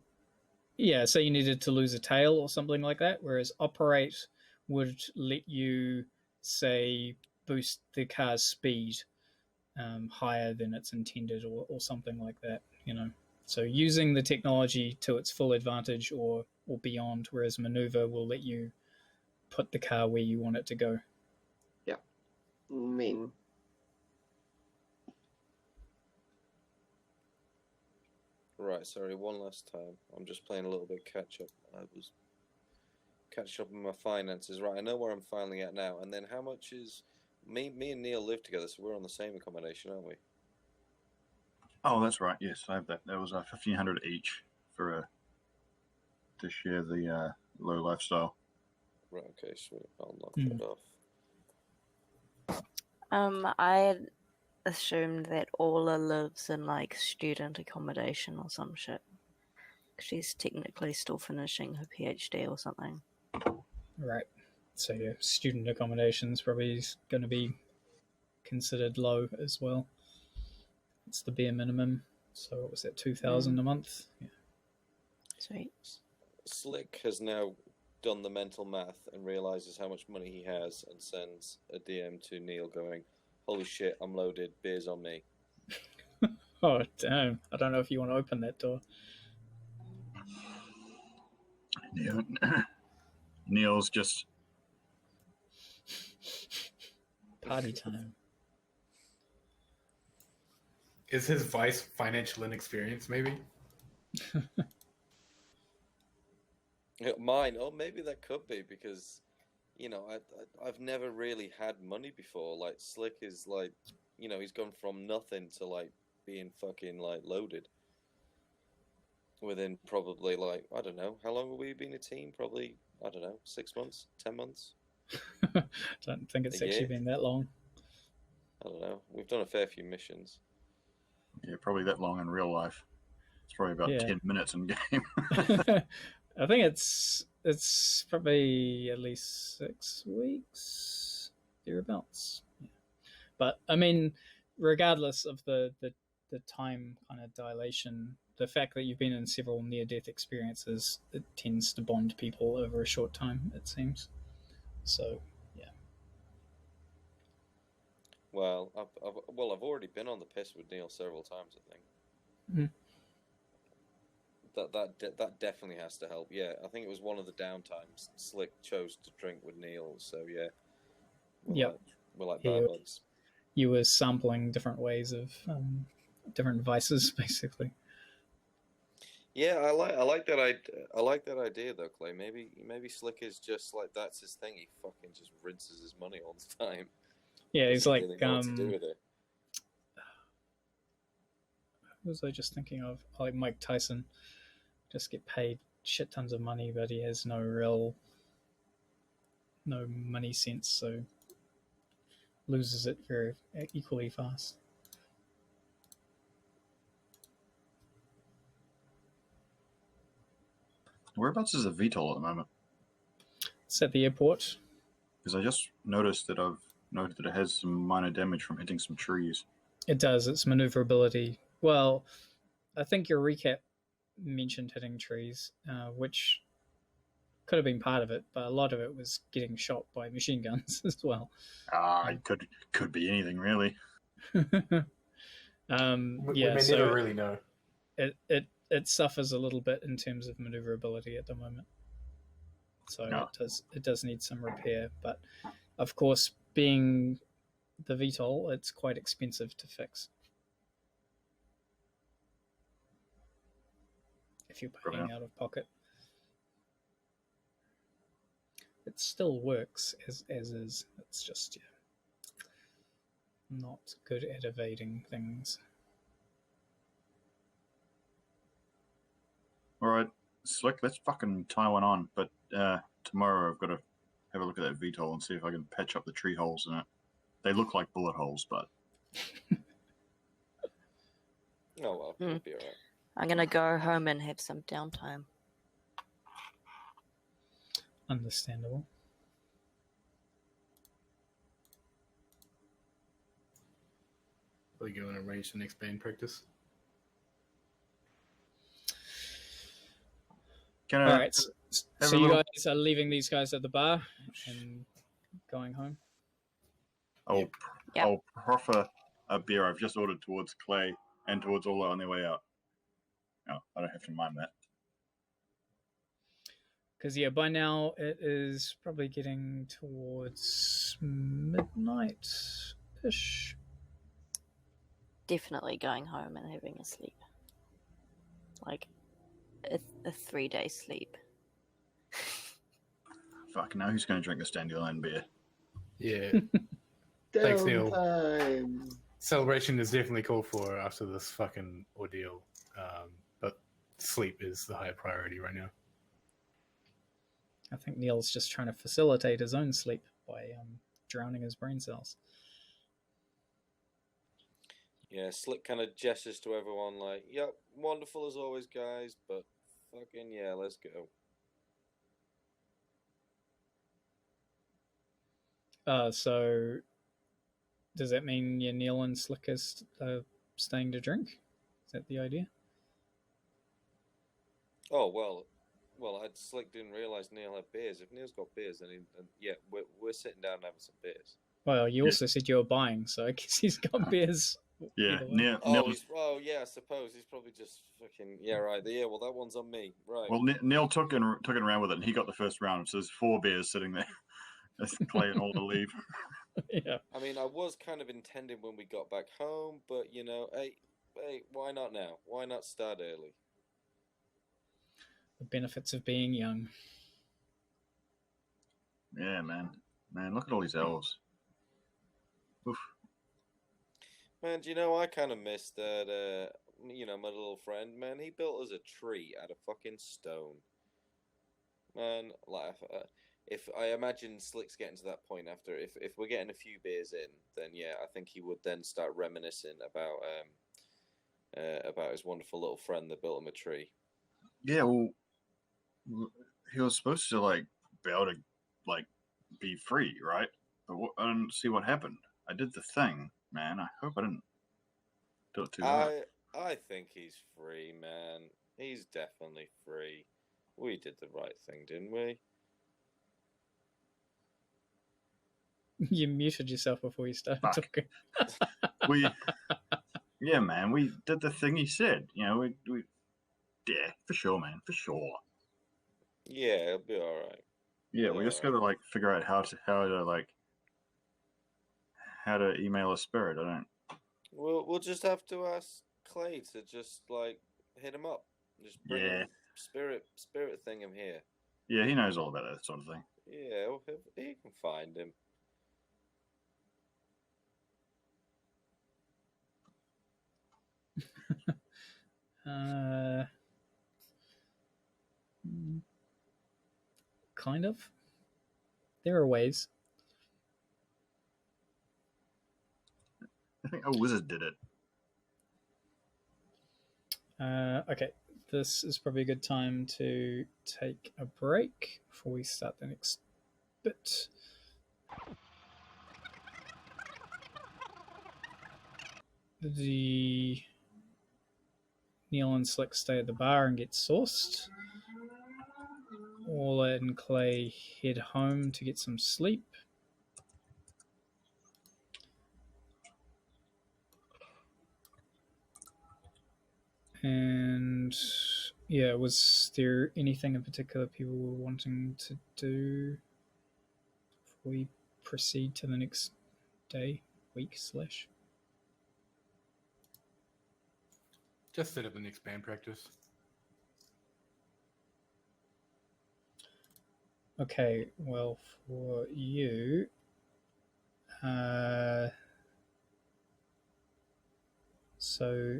Yeah, so you needed to lose a tail or something like that, whereas operate would let you, say, boost the car's speed higher than it's intended or something like that, So using the technology to its full advantage or beyond, whereas maneuver will let you put the car where you want it to go. Yeah. Mean. Right, sorry, one last time. I'm just playing a little bit catch up. I was catching up on my finances. Right, I know where I'm finally at now. And then how much is... Me and Neil live together, so we're on the same accommodation, aren't we? Oh, that's right. Yes, I have that. That was 1,500 each for to share the low lifestyle. Right, okay, sweet. I'll knock that off. I had assumed that Orla lives in like student accommodation or some shit. She's technically still finishing her PhD or something. Right. So yeah, student accommodation is probably going to be considered low as well. It's the bare minimum. So what was that, 2,000 a month? Yeah. Sweet. Slick has now done the mental math and realizes how much money he has and sends a DM to Neil going, "Holy shit, I'm loaded, beers on me." Oh, damn. I don't know if you want to open that door. Neil's just... Party time. Is his vice financial inexperience, maybe? Mine? Oh, maybe that could be because, I've never really had money before. Like, Slick is like, he's gone from nothing to like being fucking like loaded within probably like, I don't know, how long have we been a team? Probably, I don't know, 6 months, 10 months. Don't think it's A actually year? been that long. I don't know. We've done a fair few missions. Yeah, probably that long in real life. It's probably about 10 minutes in game. I think it's probably at least 6 weeks, thereabouts. Yeah. But I mean, regardless of the time kind of dilation, the fact that you've been in several near-death experiences, it tends to bond people over a short time, it seems. So, yeah. Well, I've already been on the piss with Neil several times. I think that definitely has to help. Yeah, I think it was one of the downtimes. Slick chose to drink with Neil, so yeah. We're like Yeah. bad buds. You were sampling different ways of different vices, basically. Yeah, I like that. I like that idea though, Clay. Maybe Slick is just like that's his thing. He fucking just rinses his money all the time. Yeah, he's Doesn't like, really know what to do with it. who was I just thinking of? Like Mike Tyson, just get paid shit tons of money, but he has no money sense, so loses it very equally fast. Whereabouts is the VTOL at the moment? It's at the airport. Because I just noticed that it has some minor damage from hitting some trees. It does. Its maneuverability. Well, I think your recap mentioned hitting trees, which could have been part of it, but a lot of it was getting shot by machine guns as well. It could be anything really. We Yeah, may so never really know. it suffers a little bit in terms of maneuverability at the moment. So No. it does need some repair, but of course, being the VTOL, it's quite expensive to fix. If you're paying out of pocket. It still works as is. It's just not good at evading things. All right, Slick, let's fucking tie one on. But tomorrow I've got to have a look at that VTOL and see if I can patch up the tree holes in it. They look like bullet holes, but Oh well, it'll be alright. I'm gonna go home and have some downtime. Understandable. Will you go and arrange the next band practice? can All I? right. have So a you little- guys are leaving these guys at the bar and going home? I'll Yep. proffer a beer I've just ordered towards Clay and towards Ola on their way out. No, I don't have to mind that. Because, yeah, by now it is probably getting towards midnight-ish. Definitely going home and having a sleep. Like a 3-day sleep. Fuck, now who's going to drink this dandelion beer? Yeah. Thanks, Neil. Downtime. Celebration is definitely called for after this fucking ordeal. But sleep is the higher priority right now. I think Neil's just trying to facilitate his own sleep by drowning his brain cells. Yeah, Slick kind of gestures to everyone like, "Yep, wonderful as always, guys, but fucking yeah, let's go." So does that mean Neil and Slick is staying to drink? Is that the idea? Oh well, Slick didn't realize Neil had beers. If Neil's got beers, then yeah, we're sitting down and having some beers. Well, you also said you were buying, so I guess he's got beers. Yeah, either way. Neil. Yeah, I suppose he's probably just fucking yeah, right. Yeah, well, that one's on me, right? Well, Neil took it around with it, and he got the first round. So there's 4 beers sitting there. That's Clay and Ola leave. Yeah. I mean, I was kind of intending when we got back home, but you know, hey, why not now? Why not start early? The benefits of being young. Yeah, man, look at all these elves. Oof. Man, do you know, I kind of missed that, you know, my little friend, man, he built us a tree out of fucking stone. Man, like, if I imagine Slick's getting to that point after, if we're getting a few beers in, then yeah, I think he would then start reminiscing about his wonderful little friend that built him a tree. Yeah, well, he was supposed to, like, be able to, like, be free, right? But I didn't see what happened. I did the thing, man. I hope I didn't do it too hard. I think he's free, man. He's definitely free. We did the right thing, didn't we? You muted yourself before you started Fuck. talking. Yeah, man, we did the thing he said. You know, we yeah, for sure, man, for sure. Yeah, it'll be all right. Yeah, we just gotta like figure out how to email a spirit. I don't. We'll just have to ask Clay to just like hit him up. Just bring Yeah. him spirit thing him here. Yeah, he knows all about that sort of thing. Yeah, he can find him. Kind of. There are ways. I think a wizard did it. Okay, this is probably a good time to take a break before we start the next bit. The Neil and Slick stay at the bar and get sourced. Orla and Clay head home to get some sleep. And yeah, was there anything in particular people were wanting to do before we proceed to the next day, week / Just set up the next band practice. Okay, well, for you, so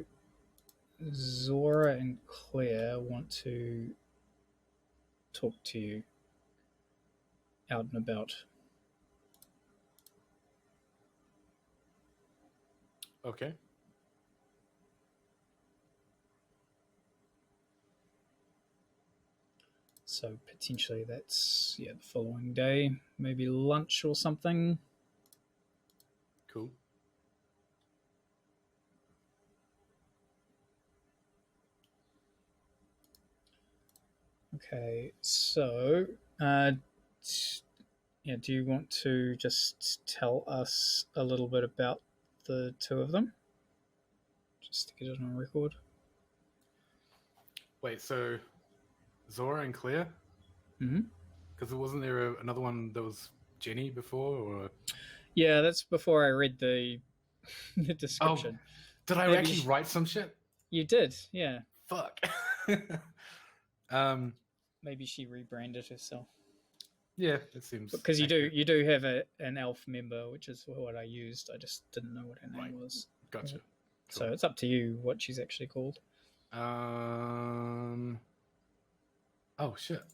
Zora and Claire want to talk to you out and about. Okay. So potentially that's the following day, maybe lunch or something. Cool. Okay, so do you want to just tell us a little bit about the two of them, just to get it on record? Wait, so Zora and Claire? Mm-hmm. Because wasn't there another one that was Jenny before? Or Yeah, that's before I read the description. did I Maybe actually write some shit? You did, yeah. Fuck. Maybe she rebranded herself. Yeah, it seems Because accurate. you do have an elf member, which is what I used. I just didn't know what her name Right. was. Gotcha. So Cool. it's up to you what she's actually called. Oh shit.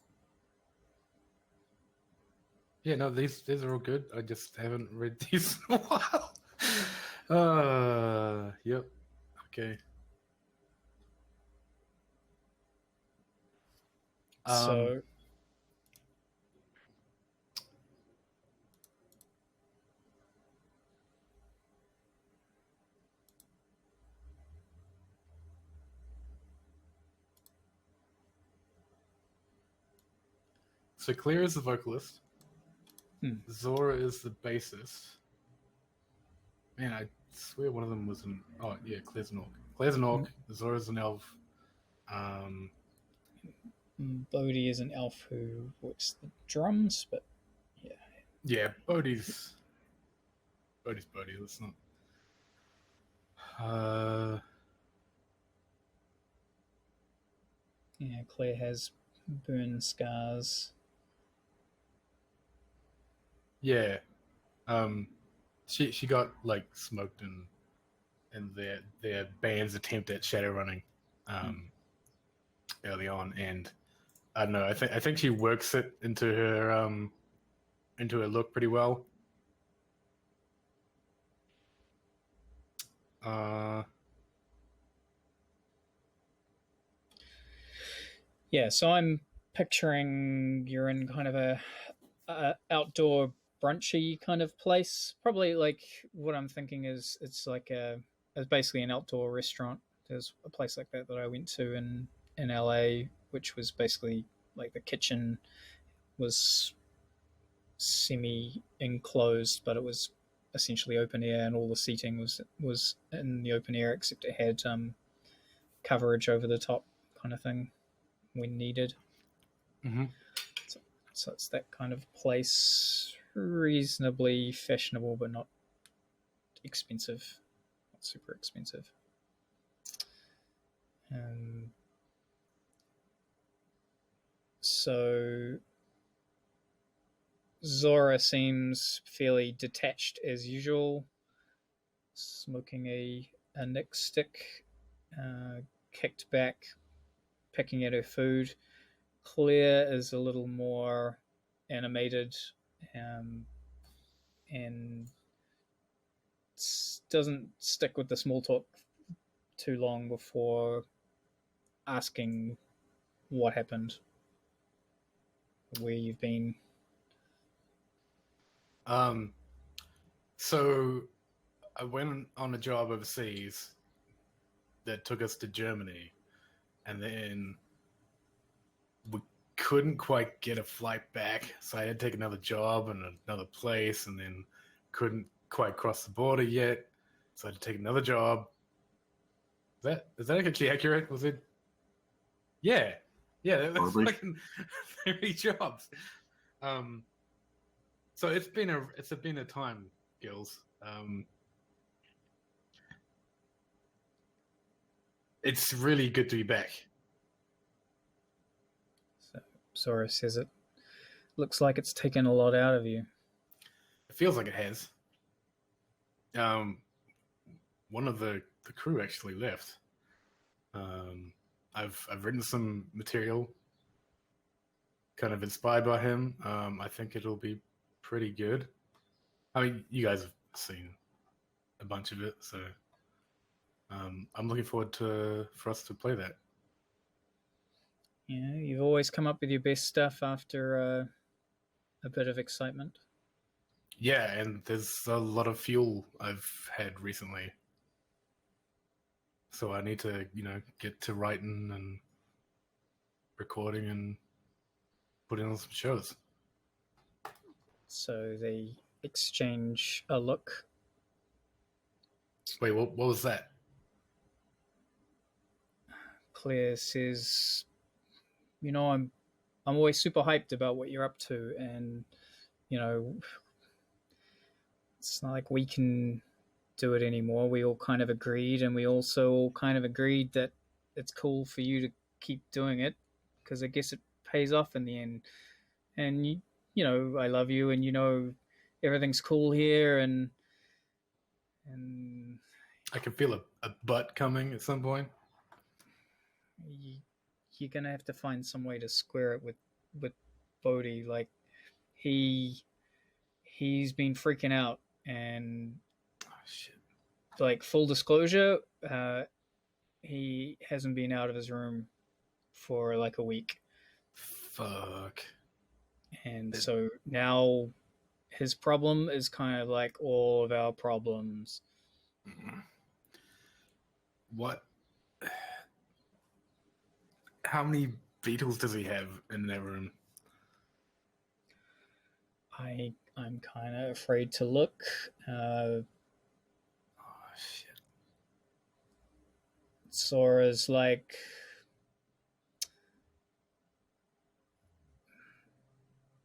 Yeah, no, these are all good. I just haven't read these in a while. Yep. Okay. So So Claire is the vocalist. Zora is the bassist. Man, I swear one of them was an... Oh, yeah, Claire's an orc. Claire's an orc. Zora's an elf. Bodhi is an elf who works the drums, but yeah. Yeah, Bodhi's... Bodhi. Let's not... Yeah, Claire has burn scars. Yeah. She got like smoked in their band's attempt at shadowrunning early on, and I don't know. I think she works it into her look pretty well. Yeah, so I'm picturing you're in kind of a outdoor brunchy kind of place. Probably like what I'm thinking is it's basically an outdoor restaurant. There's a place like that I went to in LA, which was basically like the kitchen was semi-enclosed, but it was essentially open air, and all the seating was in the open air, except it had coverage over the top, kind of thing, when needed. Mm-hmm. So it's that kind of place, reasonably fashionable, but not expensive, not super expensive. So Zora seems fairly detached as usual, smoking a Nick stick, kicked back, picking at her food. Claire is a little more animated, and doesn't stick with the small talk too long before asking what happened, where you've been. So I went on a job overseas that took us to Germany, and then we couldn't quite get a flight back, so I had to take another job in another place, and then couldn't quite cross the border yet, so I had to take another job. Is that actually accurate? Was it? Yeah, that's Probably. fucking 30 jobs. So it's been a time, Gills. It's really good to be back. So Zora says it looks like it's taken a lot out of you. It feels like it has. One of the crew actually left. I've written some material kind of inspired by him. I think it'll be pretty good. I mean, you guys have seen a bunch of it, so I'm looking forward for us to play that. Yeah, you've always come up with your best stuff after a bit of excitement. Yeah, and there's a lot of fuel I've had recently. So I need to, get to writing and recording and putting on some shows. So they exchange a look. Wait, what was that? Claire says, I'm always super hyped about what you're up to, and it's not like we can do it anymore. We all kind of agreed, and we also all kind of agreed that it's cool for you to keep doing it, because I guess it pays off in the end. And I love you, and everything's cool here, and I can feel a butt coming at some point. You're gonna have to find some way to square it with Bodhi. Like he's been freaking out, and shit. Like, full disclosure, he hasn't been out of his room for like a week. Fuck. And so now his problem is kind of like all of our problems. What? How many beetles does he have in that room? I'm kind of afraid to look. Oh, shit. Sora's like,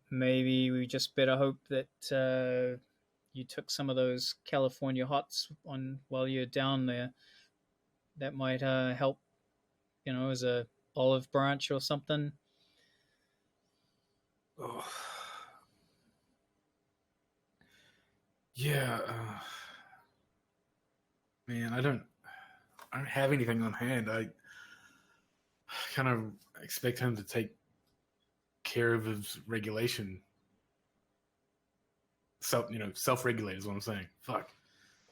maybe we just better hope that you took some of those California hots on while you're down there. That might help, as a olive branch or something. Oh. Yeah. Man, I don't have anything on hand. I kind of expect him to take care of his regulation. Self-regulate is what I'm saying. Fuck.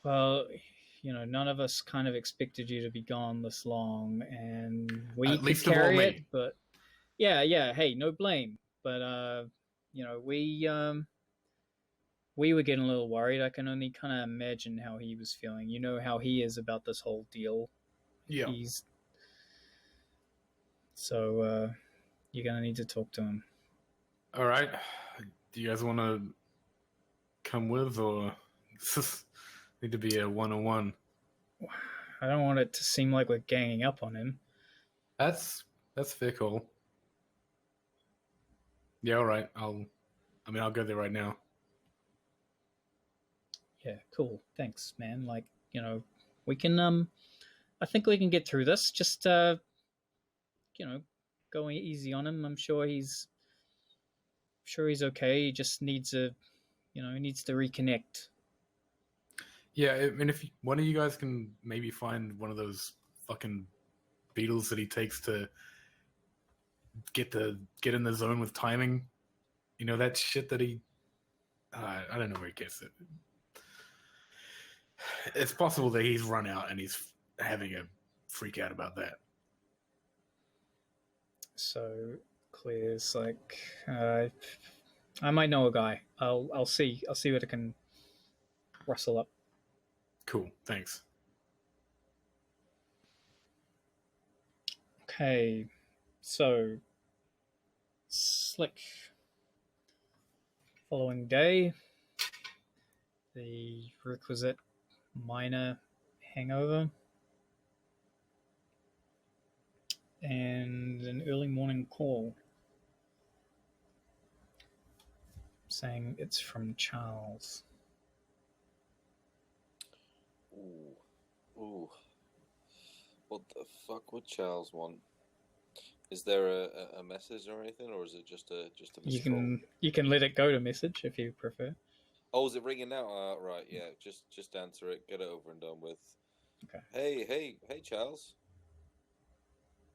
Well, none of us kind of expected you to be gone this long, and we could carry it, but yeah, hey, no blame. But we were getting a little worried. I can only kind of imagine how he was feeling. You know how he is about this whole deal. Yeah. So you're gonna need to talk to him. All right. Do you guys want to come with, or does this need to be a one-on-one? I don't want it to seem like we're ganging up on him. That's fair call. Yeah, all right. I'll go there right now. Yeah, cool. Thanks, man. Like, we can I think we can get through this. Just going easy on him. I'm sure he's okay. He just needs he needs to reconnect. Yeah, I mean, if one of you guys can maybe find one of those fucking beetles that he takes to get in the zone with timing, that shit that he, I don't know where he gets it. It's possible that he's run out and he's having a freak out about that. So Claire's like, I might know a guy. I'll see what I can rustle up. Cool, thanks. Okay, so Slick. Following day, the requisite minor hangover, and an early morning call saying it's from Charles. Ooh. What the fuck would Charles want? Is there a message or anything, or is it just a missed call? You can let it go to message if you prefer. Oh, is it ringing now? Right, yeah. Just answer it. Get it over and done with. Okay. Hey, Charles.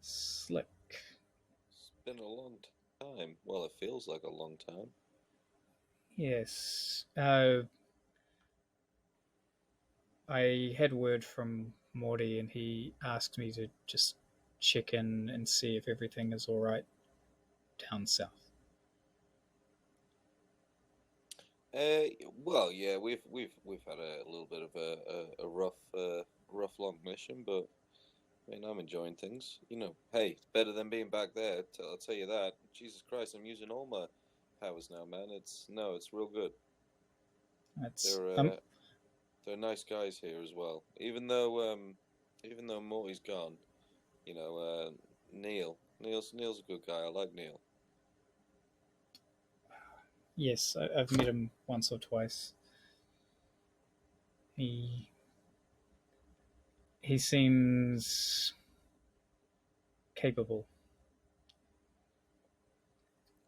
Slick. It's been a long time. Well, it feels like a long time. Yes. I had word from Morty, and he asked me to just check in and see if everything is all right down south. Well, yeah, we've had a little bit of a rough long mission, but I mean, I'm enjoying things. Hey, it's better than being back there. I'll tell you that. Jesus Christ, I'm using all my powers now, man. It's real good. They're nice guys here as well. Even though Morty's gone, Neil's a good guy. I like Neil. Yes, I've met him once or twice. He seems capable.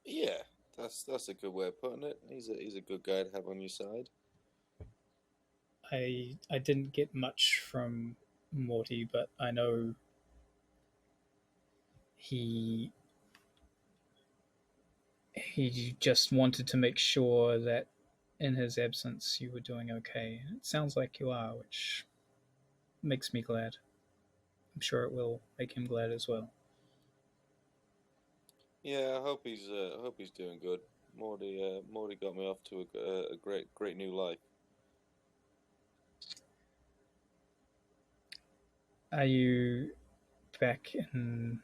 Yeah, that's a good way of putting it. He's a good guy to have on your side. I didn't get much from Morty, but I know he just wanted to make sure that in his absence you were doing okay. It sounds like you are, which makes me glad. I'm sure it will make him glad as well. Yeah, I hope he's doing good. Morty got me off to a great new life. Are you back in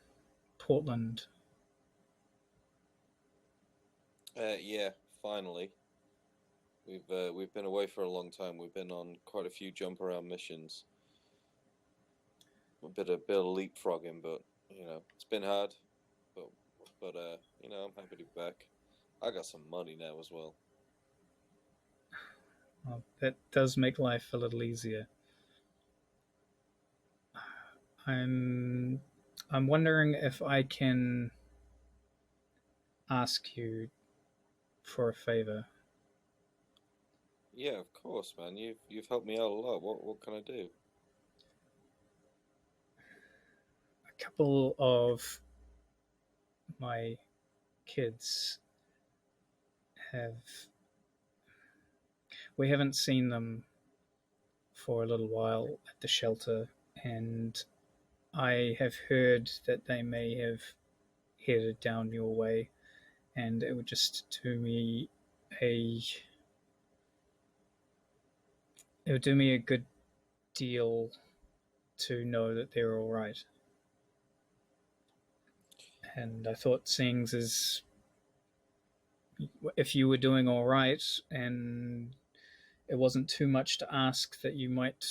Portland? Yeah, finally. We've been away for a long time. We've been on quite a few jump around missions. A bit of leapfrogging, but it's been hard. But I'm happy to be back. I got some money now as well. Well, that does make life a little easier. I'm wondering if I can ask you for a favor. Yeah, of course, man. You've helped me out a lot. What can I do? A couple of my kids we haven't seen them for a little while at the shelter, and I have heard that they may have headed down your way, and it would just do me a good deal to know that they're all right. And I thought, seeing as if you were doing all right and it wasn't too much to ask that you might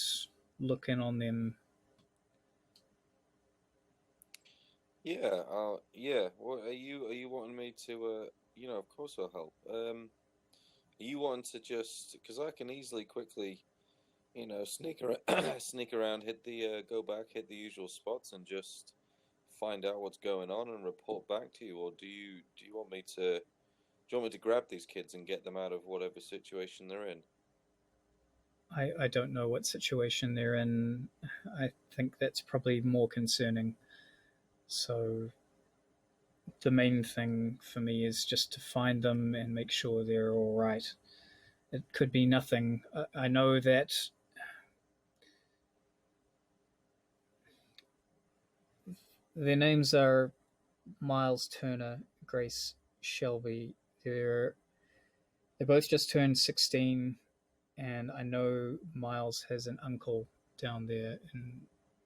look in on them. Yeah, yeah. What are you wanting me to? Of course I'll help. Are you wanting to just? Because I can easily, quickly, sneak around, sneak around, go back, hit the usual spots, and just find out what's going on and report back to you. Or do you want me to? Do you want me to grab these kids and get them out of whatever situation they're in? I don't know what situation they're in. I think that's probably more concerning. So the main thing for me is just to find them and make sure they're all right. It could be nothing. I know that their names are Miles Turner, Grace Shelby. They both just turned 16, and I know Miles has an uncle down there in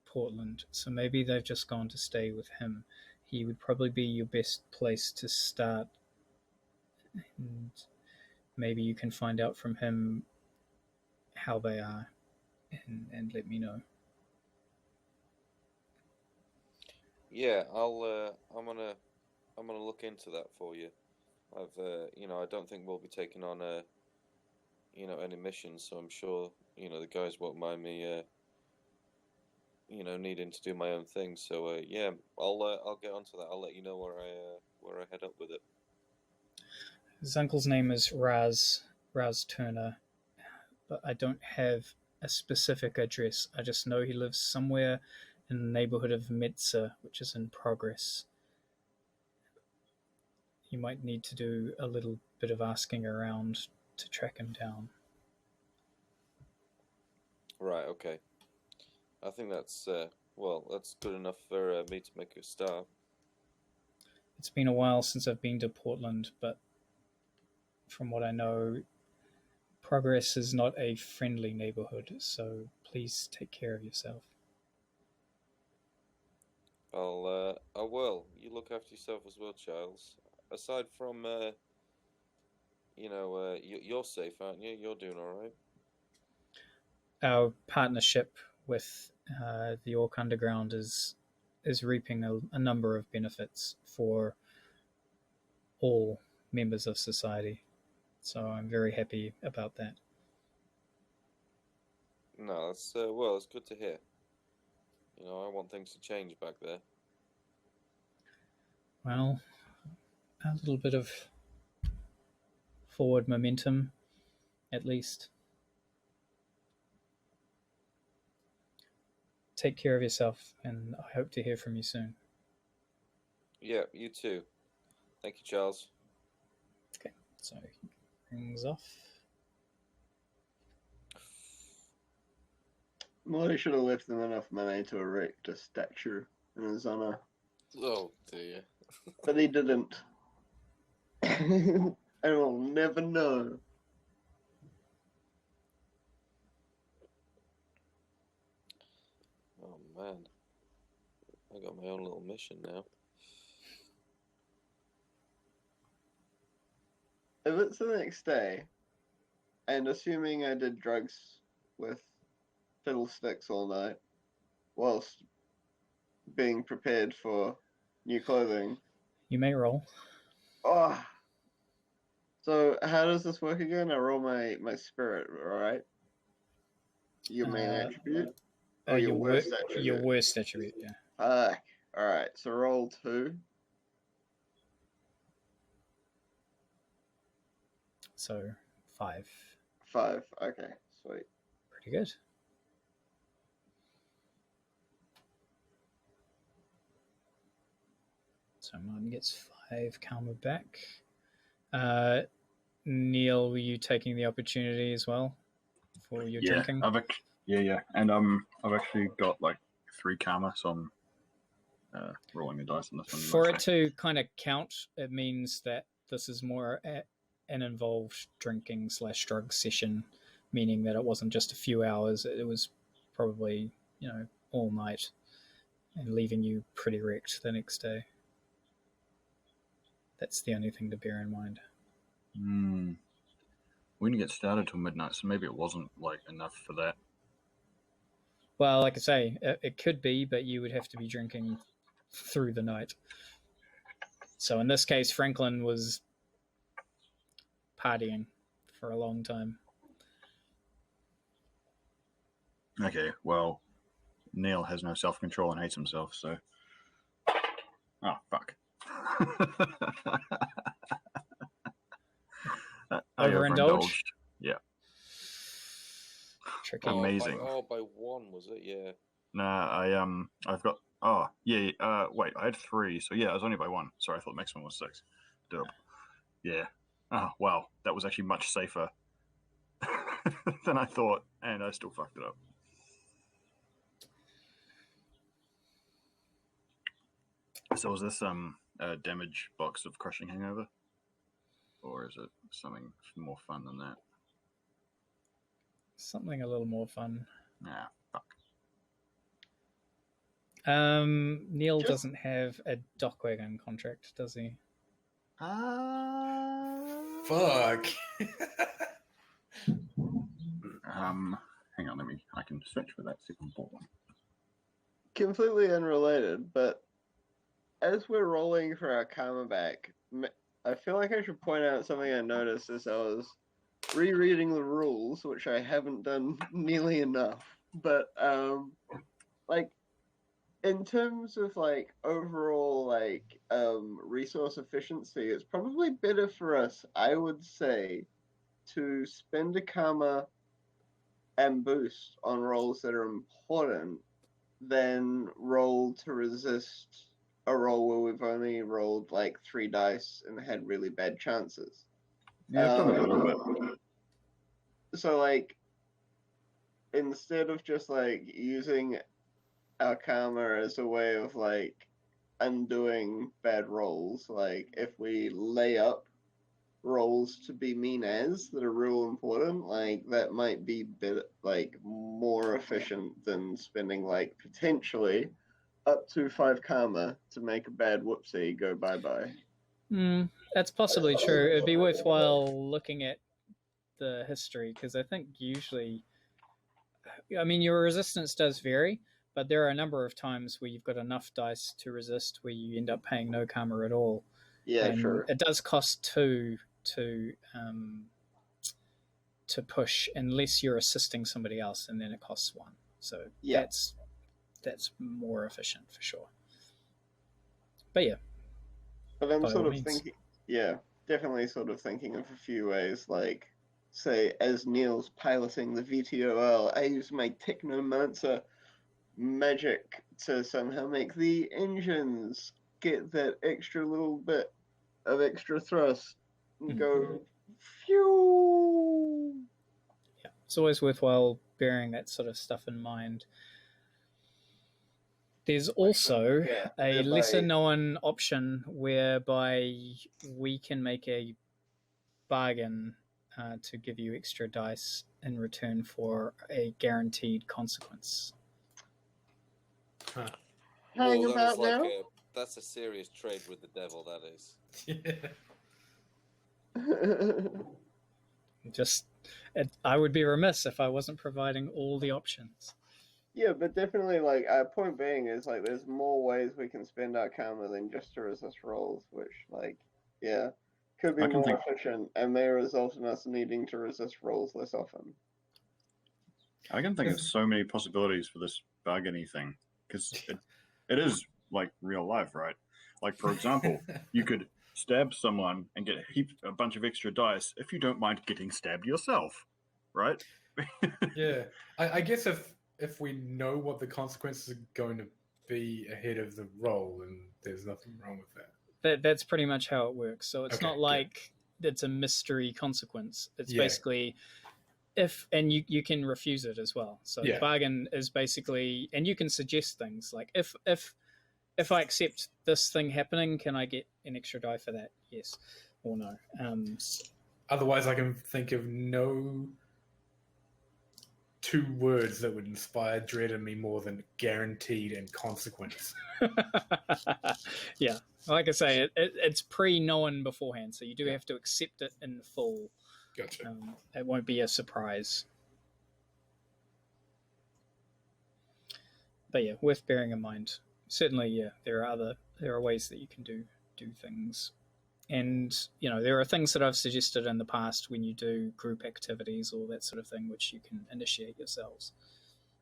Portland, so maybe they've just gone to stay with him. He would probably be your best place to start, and maybe you can find out from him how they are and let me know. Yeah, I'm gonna look into that for you. I don't think we'll be taking on any missions, so I'm sure the guys won't mind me needing to do my own thing. So yeah, I'll get onto that. I'll let you know where I head up with it. His uncle's name is Raz Turner, but I don't have a specific address. I just know he lives somewhere in the neighborhood of Metza, which is in progress. You might need to do a little bit of asking around to track him down. Right, okay. I think that's good enough for me to make a start. It's been a while since I've been to Portland, but from what I know, Progress is not a friendly neighborhood, so please take care of yourself. I will. You look after yourself as well, Charles. Aside from, you're safe, aren't you? You're doing all right. Our partnership with the Orc Underground is reaping a number of benefits for all members of society. So I'm very happy about that. No, it's good to hear. I want things to change back there. Well, a little bit of forward momentum, at least. Take care of yourself, and I hope to hear from you soon. Yeah, you too. Thank you, Charles. Okay, so he rings off. Molly should have left them enough money to erect a statue in his honor. Oh dear. But he didn't. And we'll never know. Oh man. I got my own little mission now. If it's the next day, and assuming I did drugs with fiddlesticks all night, whilst being prepared for new clothing. You may roll. Oh. So how does this work again? I roll my spirit, alright? Your main attribute? Or your worst attribute? Your worst attribute, yeah. Fuck. Alright, so roll 2. So 5. 5. Okay, sweet. Pretty good. So Martin gets 5 karma back. Neil, were you taking the opportunity as well for your drinking? Yeah. And I've actually got like 3 karma, so I'm rolling the dice on this one. For it to kind of count, it means that this is more an involved drinking / drug session, meaning that it wasn't just a few hours. It was probably, all night and leaving you pretty wrecked the next day. That's the only thing to bear in mind. We didn't get started till midnight, so maybe it wasn't like enough for that. Well, like I say, it could be, but you would have to be drinking through the night. So in this case, Franklin was partying for a long time. Okay, well, Neil has no self-control and hates himself, so... Oh, fuck. I Overindulged? Yeah. Tricky. Amazing. By one, was it? Yeah. Nah, I've got... Oh, yeah, wait, I had 3, so yeah, I was only by 1. Sorry, I thought the maximum was 6. Dope. Yeah. Oh, wow, that was actually much safer than I thought, and I still fucked it up. So was this a damage box of crushing hangover? Or is it something more fun than that? Something a little more fun. Nah, fuck. Neil doesn't have a dockwagon contract, does he? Fuck. Hang on, I can search for that second ball. Completely unrelated, but as we're rolling for our karma back, I feel like I should point out something I noticed as I was rereading the rules, which I haven't done nearly enough. But like in terms of like overall like resource efficiency, it's probably better for us, I would say, to spend a karma and boost on rolls that are important than roll to resist a roll where we've only rolled like 3 dice and had really bad chances. Yeah, I've done it a little bit. So like, instead of just like using our karma as a way of like undoing bad rolls, like if we lay up rolls to be mean as that are real important, like that might be like more efficient than spending like potentially up to 5 karma to make a bad whoopsie go bye-bye. That's possibly true. It'd be worthwhile looking at the history, because I think usually, I mean, your resistance does vary, but there are a number of times where you've got enough dice to resist where you end up paying no karma at all. Yeah, and sure. It does cost 2 to push unless you're assisting somebody else, and then it costs 1. So yeah, that's more efficient for sure. But yeah. But I'm sort of thinking, yeah, definitely sort of thinking of a few ways, like, say, as Neil's piloting the VTOL, I use my Technomancer magic to somehow make the engines get that extra little bit of extra thrust and go, phew! Yeah, it's always worthwhile bearing that sort of stuff in mind. There's also a lesser-known option whereby we can make a bargain to give you extra dice in return for a guaranteed consequence. Huh. Hang about now? That's a serious trade with the devil, that is. I would be remiss if I wasn't providing all the options. Yeah, but definitely, like, our point being is, like, there's more ways we can spend our karma than just to resist rolls, which, like, yeah, could be more efficient and may result in us needing to resist rolls less often. I can think of so many possibilities for this bargaining thing, because it is, like, real life, right? Like, for example, you could stab someone and get a bunch of extra dice if you don't mind getting stabbed yourself, right? Yeah, I guess if we know what the consequences are going to be ahead of the roll, then there's nothing wrong with that. That's pretty much how it works. So it's not like it's a mystery consequence. It's basically and you can refuse it as well. So the bargain is basically, and you can suggest things like if I accept this thing happening, can I get an extra die for that? Yes or no. Otherwise, I can think of no two words that would inspire dread in me more than guaranteed and consequence. Yeah, like I say, it's pre-known beforehand, so you do have to accept it in full. Gotcha. It won't be a surprise. But yeah, worth bearing in mind. Certainly, yeah, there are ways that you can do things. And, there are things that I've suggested in the past when you do group activities or that sort of thing, which you can initiate yourselves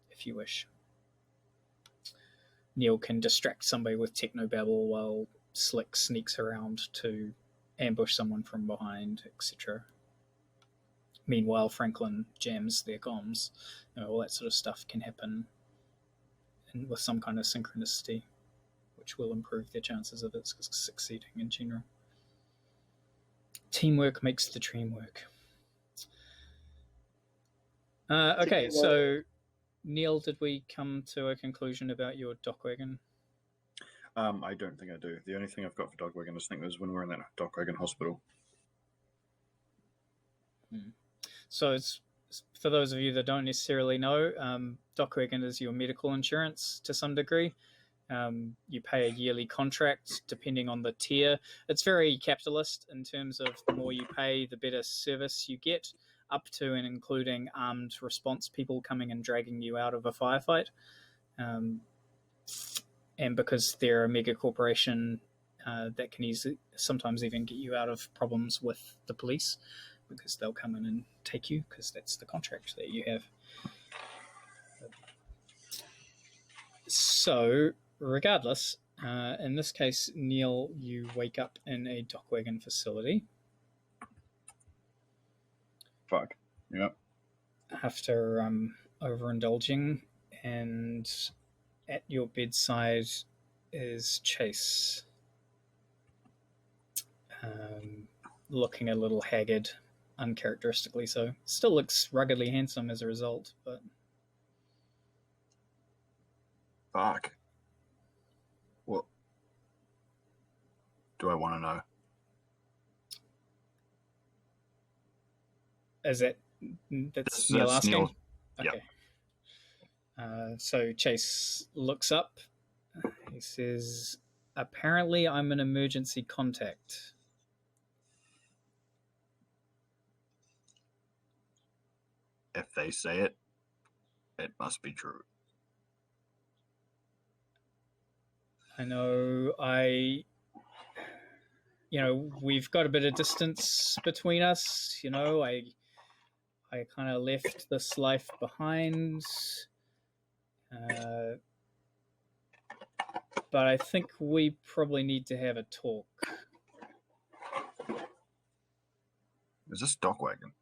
if you wish. Neil can distract somebody with technobabble while Slick sneaks around to ambush someone from behind, etc. Meanwhile, Franklin jams their comms. All that sort of stuff can happen with some kind of synchronicity, which will improve their chances of it succeeding in general. Teamwork makes the dream work. Okay, so Neil, did we come to a conclusion about your dock wagon? I don't think I do. The only thing I've got for dog wagon, I think, was when we were in that dog wagon hospital. So it's for those of you that don't necessarily know, dock wagon is your medical insurance to some degree. You pay a yearly contract depending on the tier. It's very capitalist in terms of the more you pay, the better service you get, up to and including armed response people coming and dragging you out of a firefight. And because they're a mega corporation, that can sometimes even get you out of problems with the police, because they'll come in and take you, because that's the contract that you have. So, regardless, in this case, Neil, you wake up in a dock wagon facility. Fuck. Yep. After overindulging, and at your bedside is Chase, looking a little haggard, uncharacteristically so. Still looks ruggedly handsome as a result, but... Fuck. What do I want to know? That's Neil asking? Neil. Okay. Yep. So Chase looks up. He says, apparently I'm an emergency contact. If they say it, it must be true. I know we've got a bit of distance between us. I kind of left this life behind. But I think we probably need to have a talk. Is this dock wagon?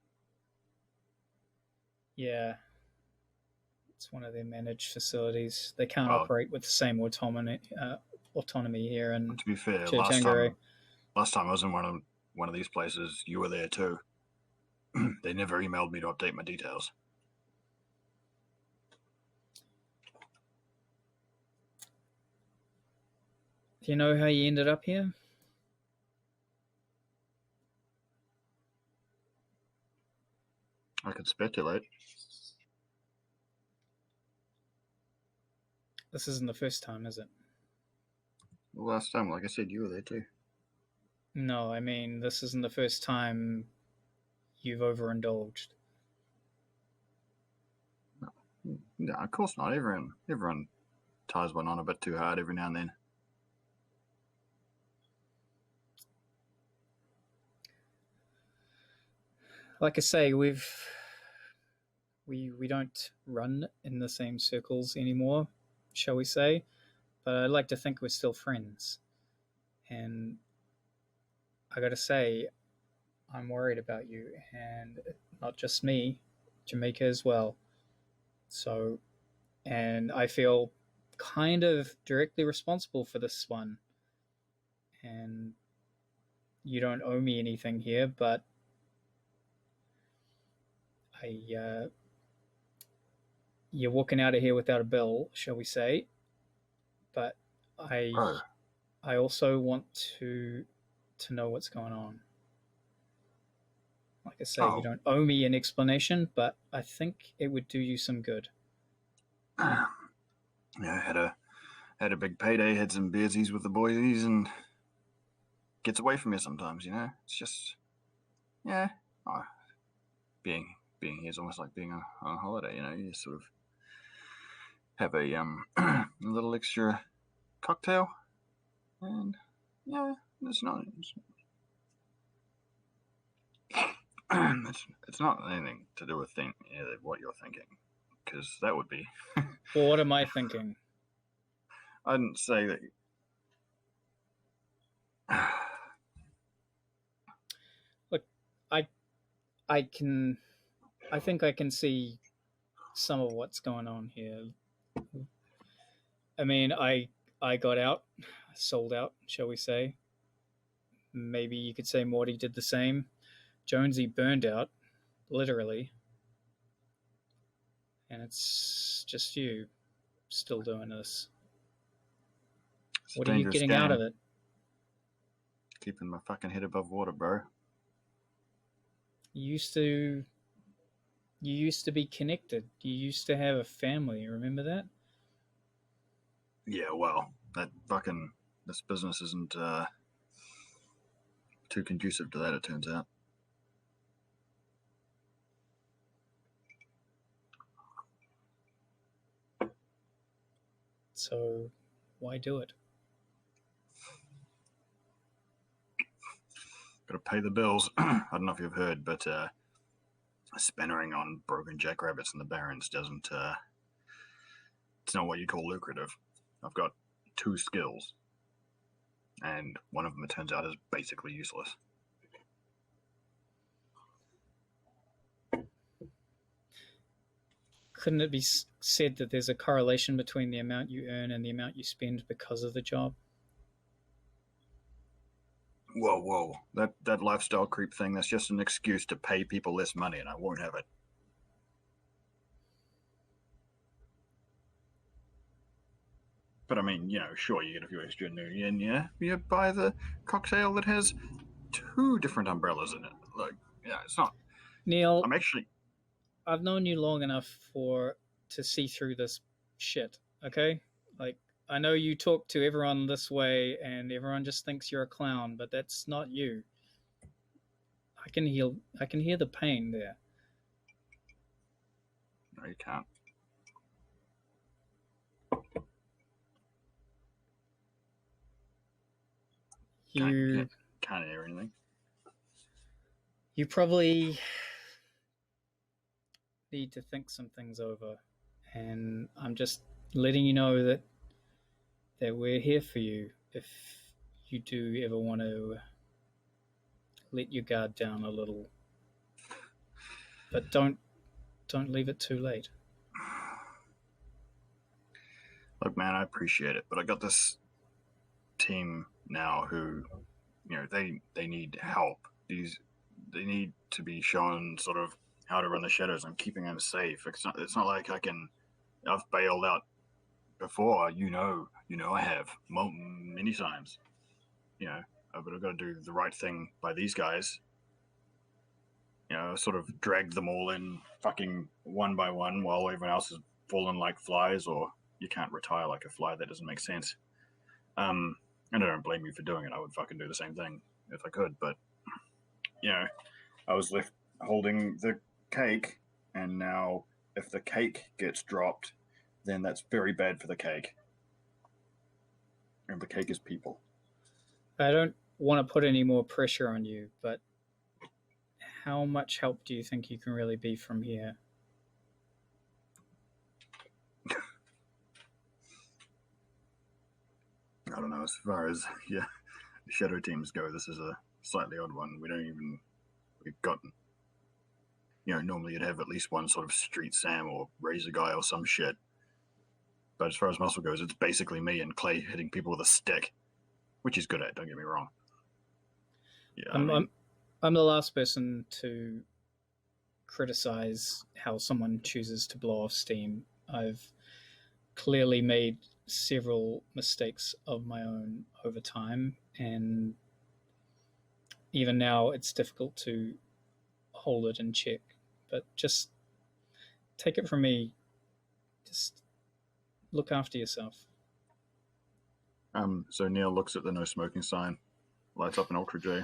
Yeah. It's one of their managed facilities. They can't operate with the same autonomy here. And to be fair, Tir last Tairngire. time I was in one of these places, you were there too. They never emailed me to update my details. Do you know how you ended up here? I could speculate. This isn't the first time, is it? Well, last time, like I said, you were there too. No, I mean, this isn't the first time you've overindulged. No, of course not. Everyone ties one on a bit too hard every now and then. Like I say, we don't run in the same circles anymore, shall we say? But I like to think we're still friends. And I got to say, I'm worried about you, and not just me, Jamaica as well. So, and I feel kind of directly responsible for this one. And you don't owe me anything here, but you're walking out of here without a bill, shall we say? But I also want to know what's going on. Like I say, you don't owe me an explanation, but I think it would do you some good. Yeah, had a big payday, had some beersies with the boysies, and gets away from you sometimes. It's just being here is almost like being on a holiday. You sort of have a a little extra cocktail, and it's not it's not anything to do with what you're thinking, because that would be. Well, what am I thinking? I didn't say that. Look, I think I can see some of what's going on here. I mean, I got out, sold out, shall we say. Maybe you could say Morty did the same. Jonesy burned out, literally. And it's just you still doing this. What are you getting out of it? Keeping my fucking head above water, bro. You used to be connected. You used to have a family. Remember that? Yeah, well, this business isn't too conducive to that, it turns out. So, why do it? Got to pay the bills. I don't know if you've heard, but spannering on broken jackrabbits in the Barrens doesn't. It's not what you call lucrative. I've got 2 skills, and one of them, it turns out, is basically useless. Couldn't it be said that there's a correlation between the amount you earn and the amount you spend because of the job? Whoa. That lifestyle creep thing, that's just an excuse to pay people less money, and I won't have it. But I mean, sure, you get a few extra new yen, yeah? You buy the cocktail that has 2 different umbrellas in it. Like, it's not... Neil, I've known you long enough to see through this shit, okay? Like, I know you talk to everyone this way and everyone just thinks you're a clown, but that's not you. I can hear the pain there. No, you can't. You can't hear anything. You probably need to think some things over, and I'm just letting you know that we're here for you if you do ever want to let your guard down a little. But don't leave it too late. Look, man, I appreciate it, but I got this team now who, they need help. They need to be shown sort of how to run the shadows. I'm keeping them safe. It's not like I've bailed out before. I have many times. But I've got to do the right thing by these guys. Sort of dragged them all in fucking one by one while everyone else is fallen like flies, or you can't retire like a fly. That doesn't make sense. And I don't blame you for doing it. I would fucking do the same thing if I could, but I was left holding the cake, and now if the cake gets dropped, then that's very bad for the cake. And the cake is people. I don't want to put any more pressure on you, but how much help do you think you can really be from here? I don't know. As far as the shadow teams go, this is a slightly odd one. We've gotten, normally you'd have at least one sort of street Sam or razor guy or some shit. But as far as muscle goes, it's basically me and Clay hitting people with a stick, which he's good at, don't get me wrong. Yeah, I'm the last person to criticize how someone chooses to blow off steam. I've clearly made several mistakes of my own over time, and even now it's difficult to hold it in check. But just take it from me. Just look after yourself. So Neil looks at the no smoking sign, lights up an Ultra J.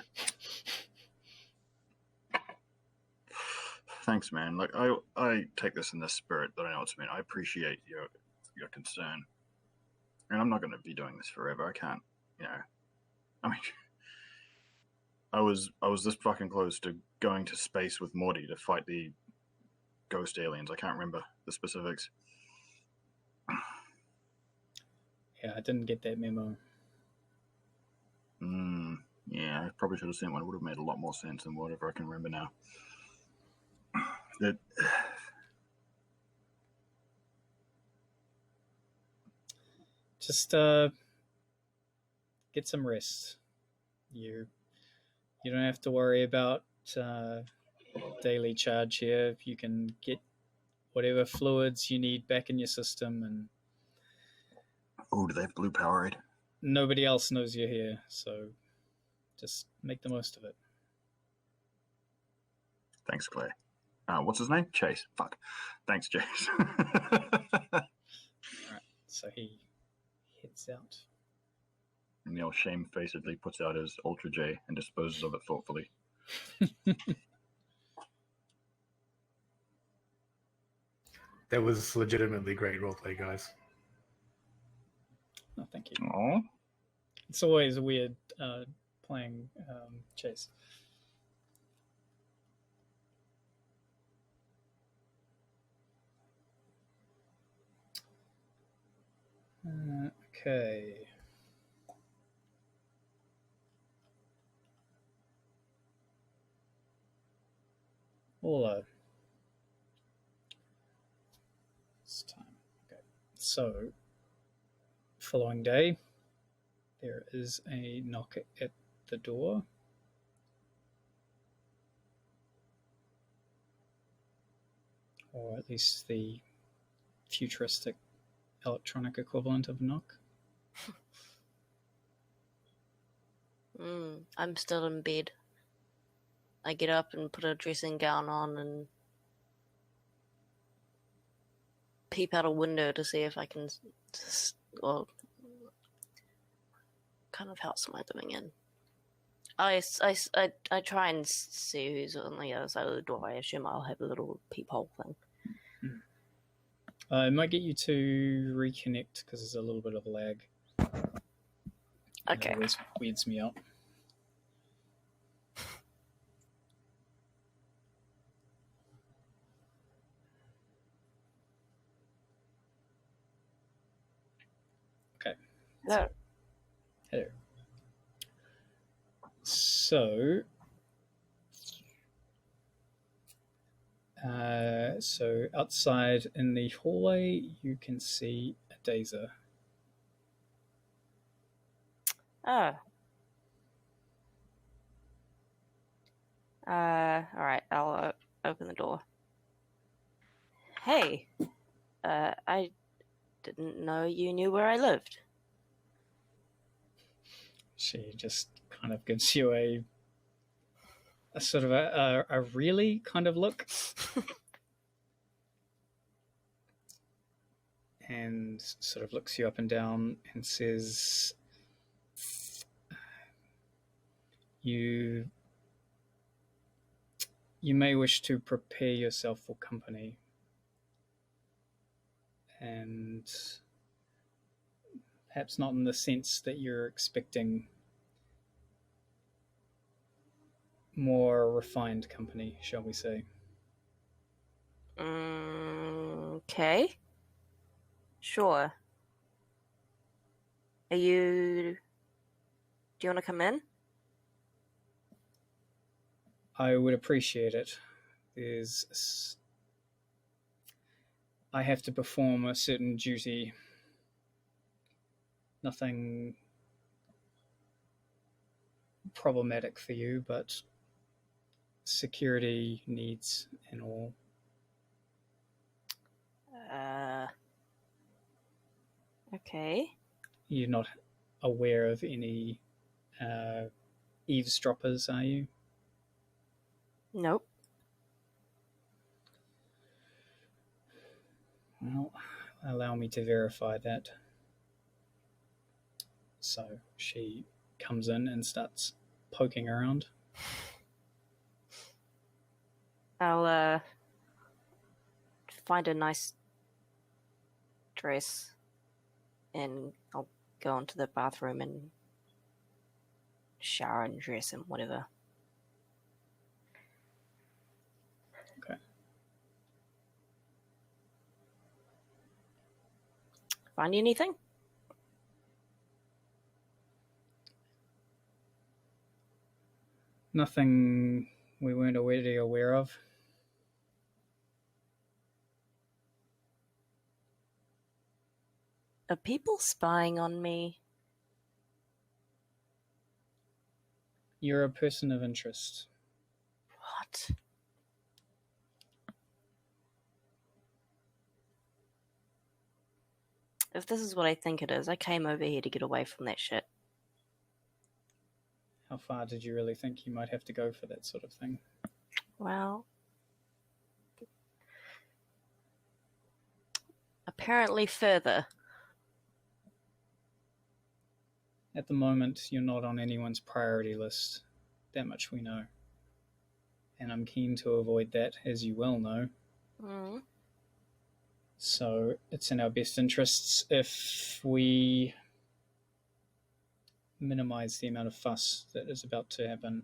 Thanks, man. Like I take this in the spirit that I know it's meant. I appreciate your concern, and I'm not going to be doing this forever. I can't, I mean, I was this fucking close to going to space with Morty to fight the ghost aliens. I can't remember the specifics. Yeah, I didn't get that memo. Yeah, I probably should have seen one. It would have made a lot more sense than whatever I can remember now. That Just get some rest. You don't have to worry about daily charge here. You can get whatever fluids you need back in your system, and do they have blue Powerade? nobody else knows you're here, so just make the most of it. Thanks, Clay. What's his name? Chase. Fuck. Thanks, Chase. Alright, so he heads out. Neil shamefacedly puts out his Ultra J and disposes of it thoughtfully. That was legitimately great roleplay, guys. Oh, thank you. Aww. It's always weird playing Chase. Okay. All this time. Okay. So, following day, there is a knock at the door. Or at least the futuristic electronic equivalent of a knock. I'm still in bed. I get up and put a dressing gown on and peep out a window to see if I can, what kind of house am I living in? I try and see who's on the other side of the door. I assume I'll have a little peephole thing. It might get you to reconnect because there's a little bit of a lag. Okay. It always weirds me out. Okay. No. Hello. So, outside in the hallway, you can see a Dazer. Oh. Alright, I'll open the door. Hey, I didn't know you knew where I lived. She just kind of gives you a sort of a really kind of look. And sort of looks you up and down and says, you may wish to prepare yourself for company, and perhaps not in the sense that you're expecting more refined company, shall we say. Okay. Sure. Do you want to come in? I would appreciate it. I have to perform a certain duty. Nothing problematic for you, but security needs and all. Okay. You're not aware of any eavesdroppers, are you? Nope. Well, allow me to verify that. So she comes in and starts poking around. I'll find a nice dress and I'll go into the bathroom and shower and dress and whatever. Okay. Find anything? Nothing we weren't already aware of. Are people spying on me? You're a person of interest. What? If this is what I think it is, I came over here to get away from that shit. How far did you really think you might have to go for that sort of thing? Well, apparently further. At the moment, you're not on anyone's priority list. That much we know. And I'm keen to avoid that, as you well know. Mm. So it's in our best interests if we minimize the amount of fuss that is about to happen.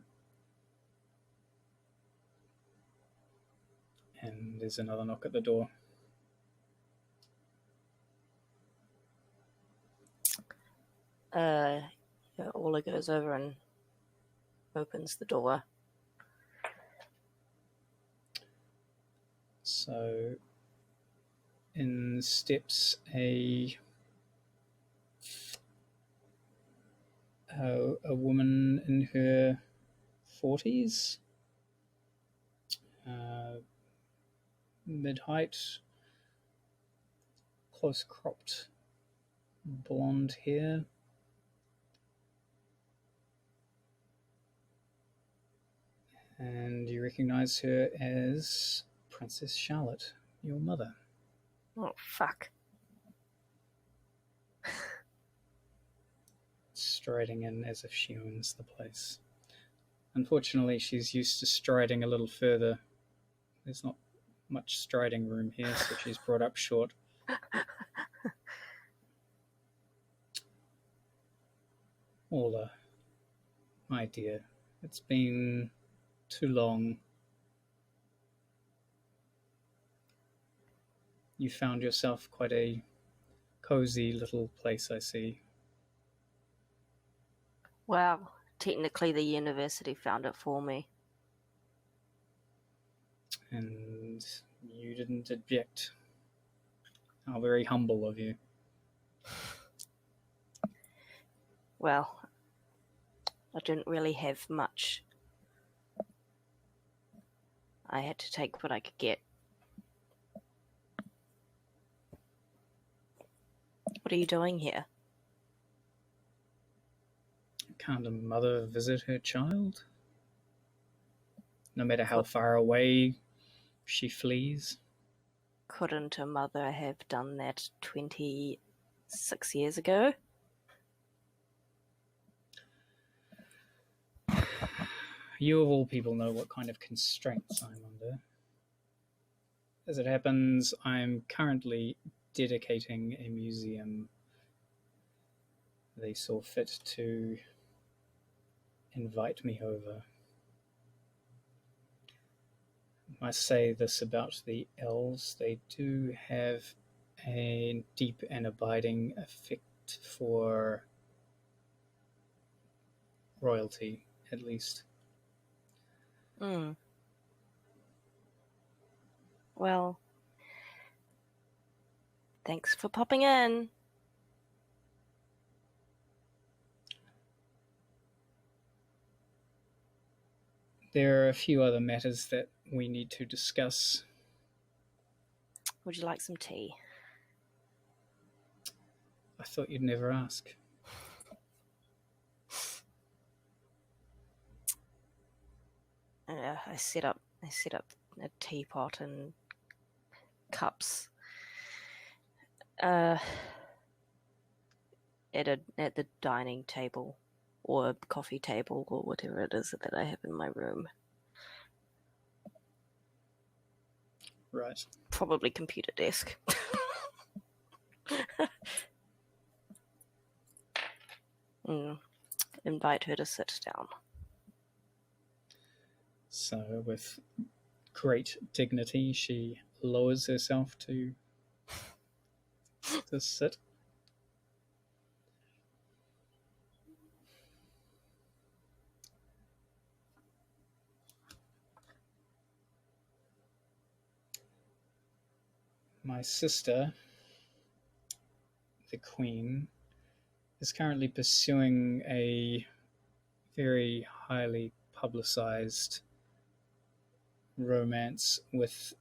And there's another knock at the door. Ola goes over and opens the door. So in steps a woman in her 40s, mid-height, close-cropped blonde hair. And you recognize her as Princess Charlotte, your mother. Oh, fuck. Striding in as if she owns the place. Unfortunately, she's used to striding a little further. There's not much striding room here, so she's brought up short. Ola, my dear, it's been too long. You found yourself quite a cozy little place, I see. Well, technically the university found it for me. And you didn't object. How very humble of you. Well, I didn't really have much. I had to take what I could get. What are you doing here? Can't a mother visit her child? No matter how far away she flees? Couldn't a mother have done that 26 years ago? You of all people know what kind of constraints I'm under. As it happens, I'm currently dedicating a museum. They saw fit to invite me over. I must say this about the elves, they do have a deep and abiding affect for royalty, at least. Hmm. Well, thanks for popping in. There are a few other matters that we need to discuss. Would you like some tea? I thought you'd never ask. I set up a teapot and cups at the dining table or coffee table or whatever it is that I have in my room. Right. Probably computer desk. Invite her to sit down. So, with great dignity, she lowers herself to sit. My sister, the Queen, is currently pursuing a very highly publicized romance with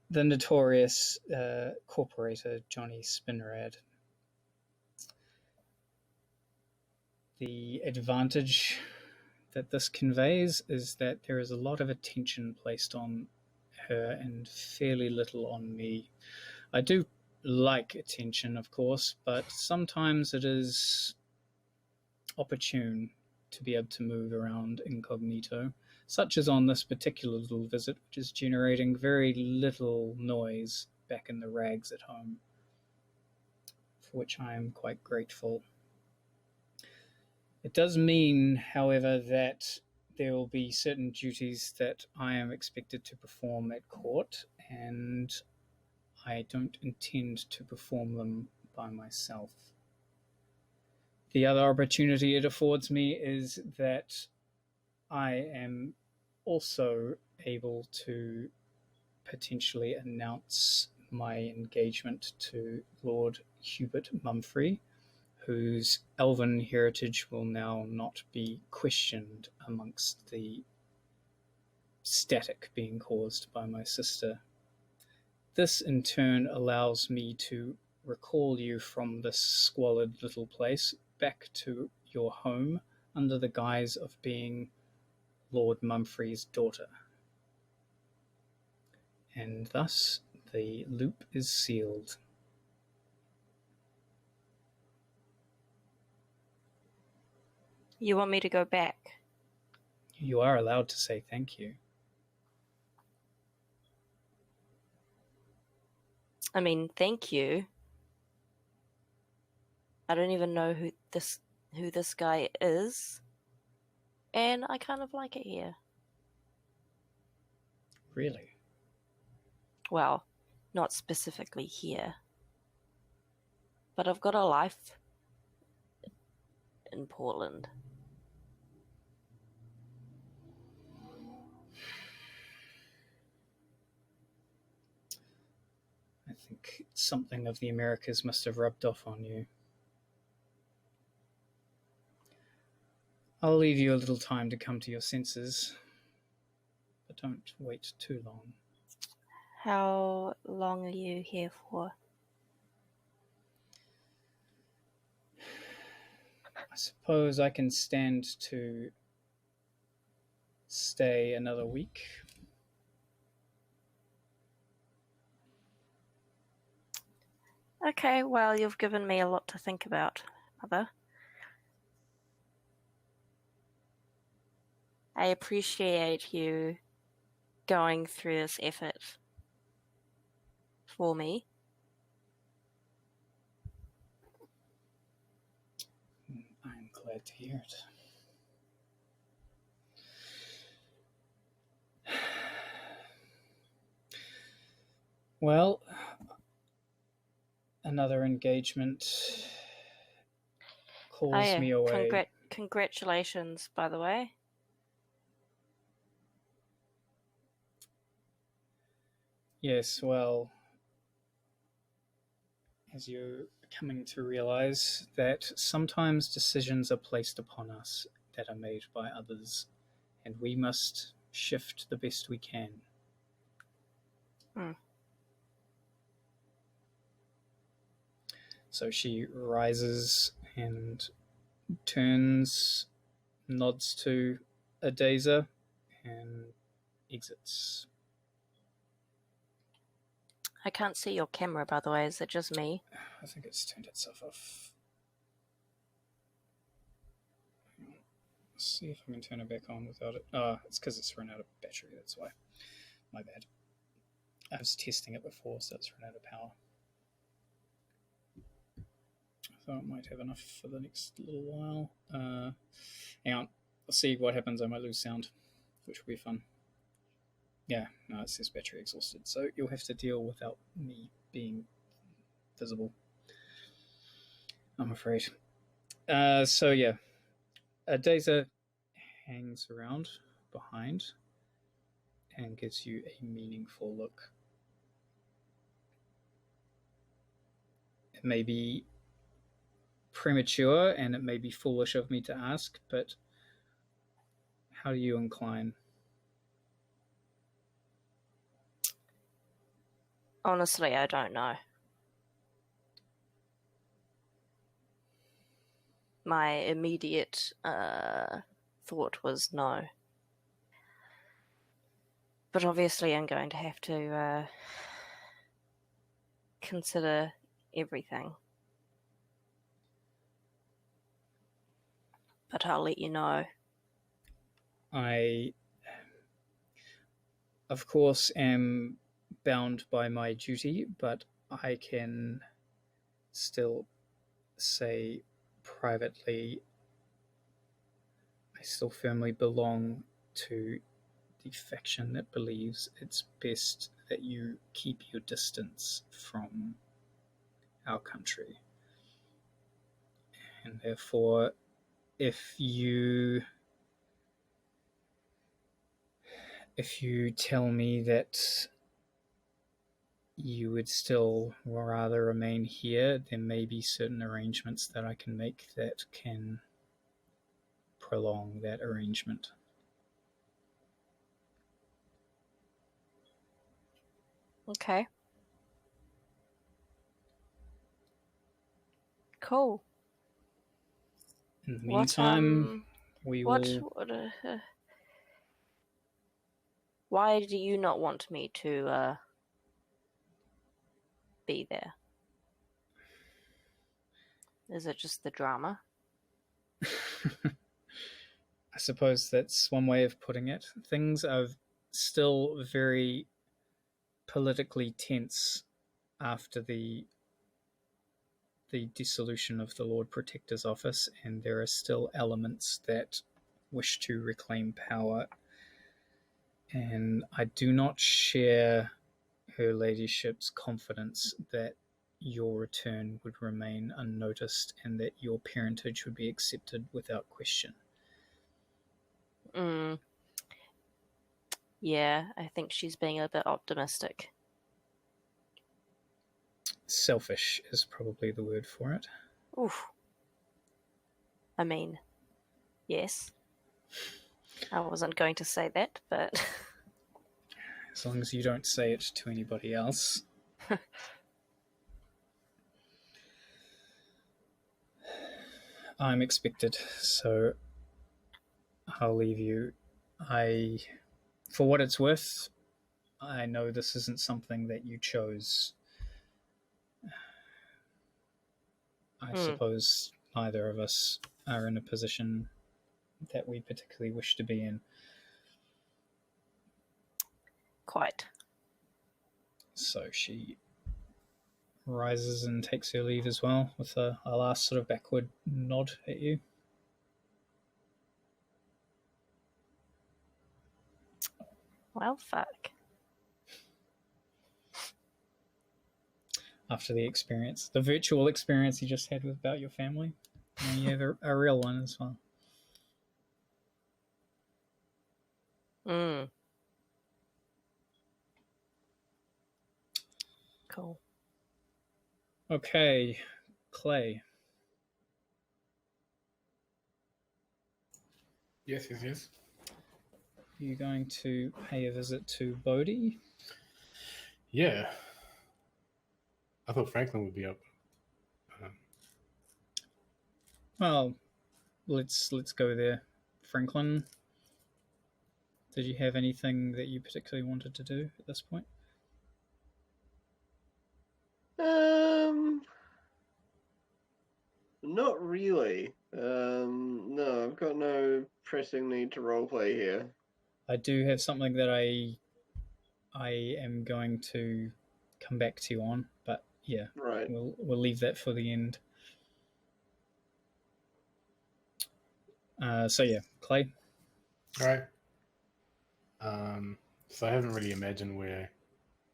the notorious corporator Johnny Spinrad. The advantage that this conveys is that there is a lot of attention placed on her and fairly little on me. I do like attention, of course, but sometimes it is opportune to be able to move around incognito, such as on this particular little visit, which is generating very little noise back in the rags at home, for which I am quite grateful. It does mean, however, that there will be certain duties that I am expected to perform at court, and I don't intend to perform them by myself. The other opportunity it affords me is that I am also able to potentially announce my engagement to Lord Hubert Mumfrey, whose elven heritage will now not be questioned amongst the static being caused by my sister. This in turn allows me to recall you from this squalid little place back to your home under the guise of being Lord Mumfrey's daughter. And thus the loop is sealed. You want me to go back? You are allowed to say thank you. I mean, thank you. I don't even know who this guy is, and I kind of like it here. Really? Well, not specifically here, but I've got a life in Portland. I think something of the Americas must have rubbed off on you. I'll leave you a little time to come to your senses, but don't wait too long. How long are you here for? I suppose I can stand to stay another week. Okay, well, you've given me a lot to think about, Mother. I appreciate you going through this effort for me. I'm glad to hear it. Well, another engagement calls me away. Congratulations, by the way. Yes, well, as you're coming to realize that sometimes decisions are placed upon us that are made by others, and we must shift the best we can. So she rises and turns, nods to Adeza and exits. I can't see your camera, by the way. Is it just me? I think it's turned itself off. Let's see if I can turn it back on without it. Oh, it's because it's run out of battery, that's why. My bad. I was testing it before, so it's run out of power. So it might have enough for the next little while. Hang on. I'll see what happens. I might lose sound, which will be fun. Yeah, no, it says battery exhausted. So you'll have to deal without me being visible, I'm afraid. So yeah, Daza hangs around behind and gives you a meaningful look. It may be premature and it may be foolish of me to ask, but how do you incline? Honestly, I don't know. My immediate thought was no. But obviously I'm going to have to consider everything. But I'll let you know. I, of course, am bound by my duty, but I can still say privately I still firmly belong to the faction that believes it's best that you keep your distance from our country. And therefore, if you tell me that you would still rather remain here, there may be certain arrangements that I can make that can prolong that arrangement. Okay. Cool. In the meantime, why do you not want me to be there? Is it just the drama? I suppose that's one way of putting it. Things are still very politically tense after the dissolution of the Lord Protector's office, and there are still elements that wish to reclaim power. And I do not share Her Ladyship's confidence that your return would remain unnoticed and that your parentage would be accepted without question. Yeah, I think she's being a bit optimistic. Selfish is probably the word for it. Oof. I mean, yes. I wasn't going to say that, but... As long as you don't say it to anybody else. I'm expected, so I'll leave you. For what it's worth, I know this isn't something that you chose. I suppose neither of us are in a position that we particularly wish to be in. Quite. So she rises and takes her leave as well, with a last sort of backward nod at you. Well, fuck. After the experience, the virtual experience you just had about your family, now you have a real one as well. Cool. Okay, Clay. Yes. Are you going to pay a visit to Bodhi? Yeah. I thought Franklin would be up. Well, let's go there. Franklin, Did you have anything that you particularly wanted to do at this point? Not really. No, I've got no pressing need to roleplay here. I do have something that I am going to come back to you on, but yeah, Right. we'll leave that for the end. So yeah, Clay. All right. So I haven't really imagined where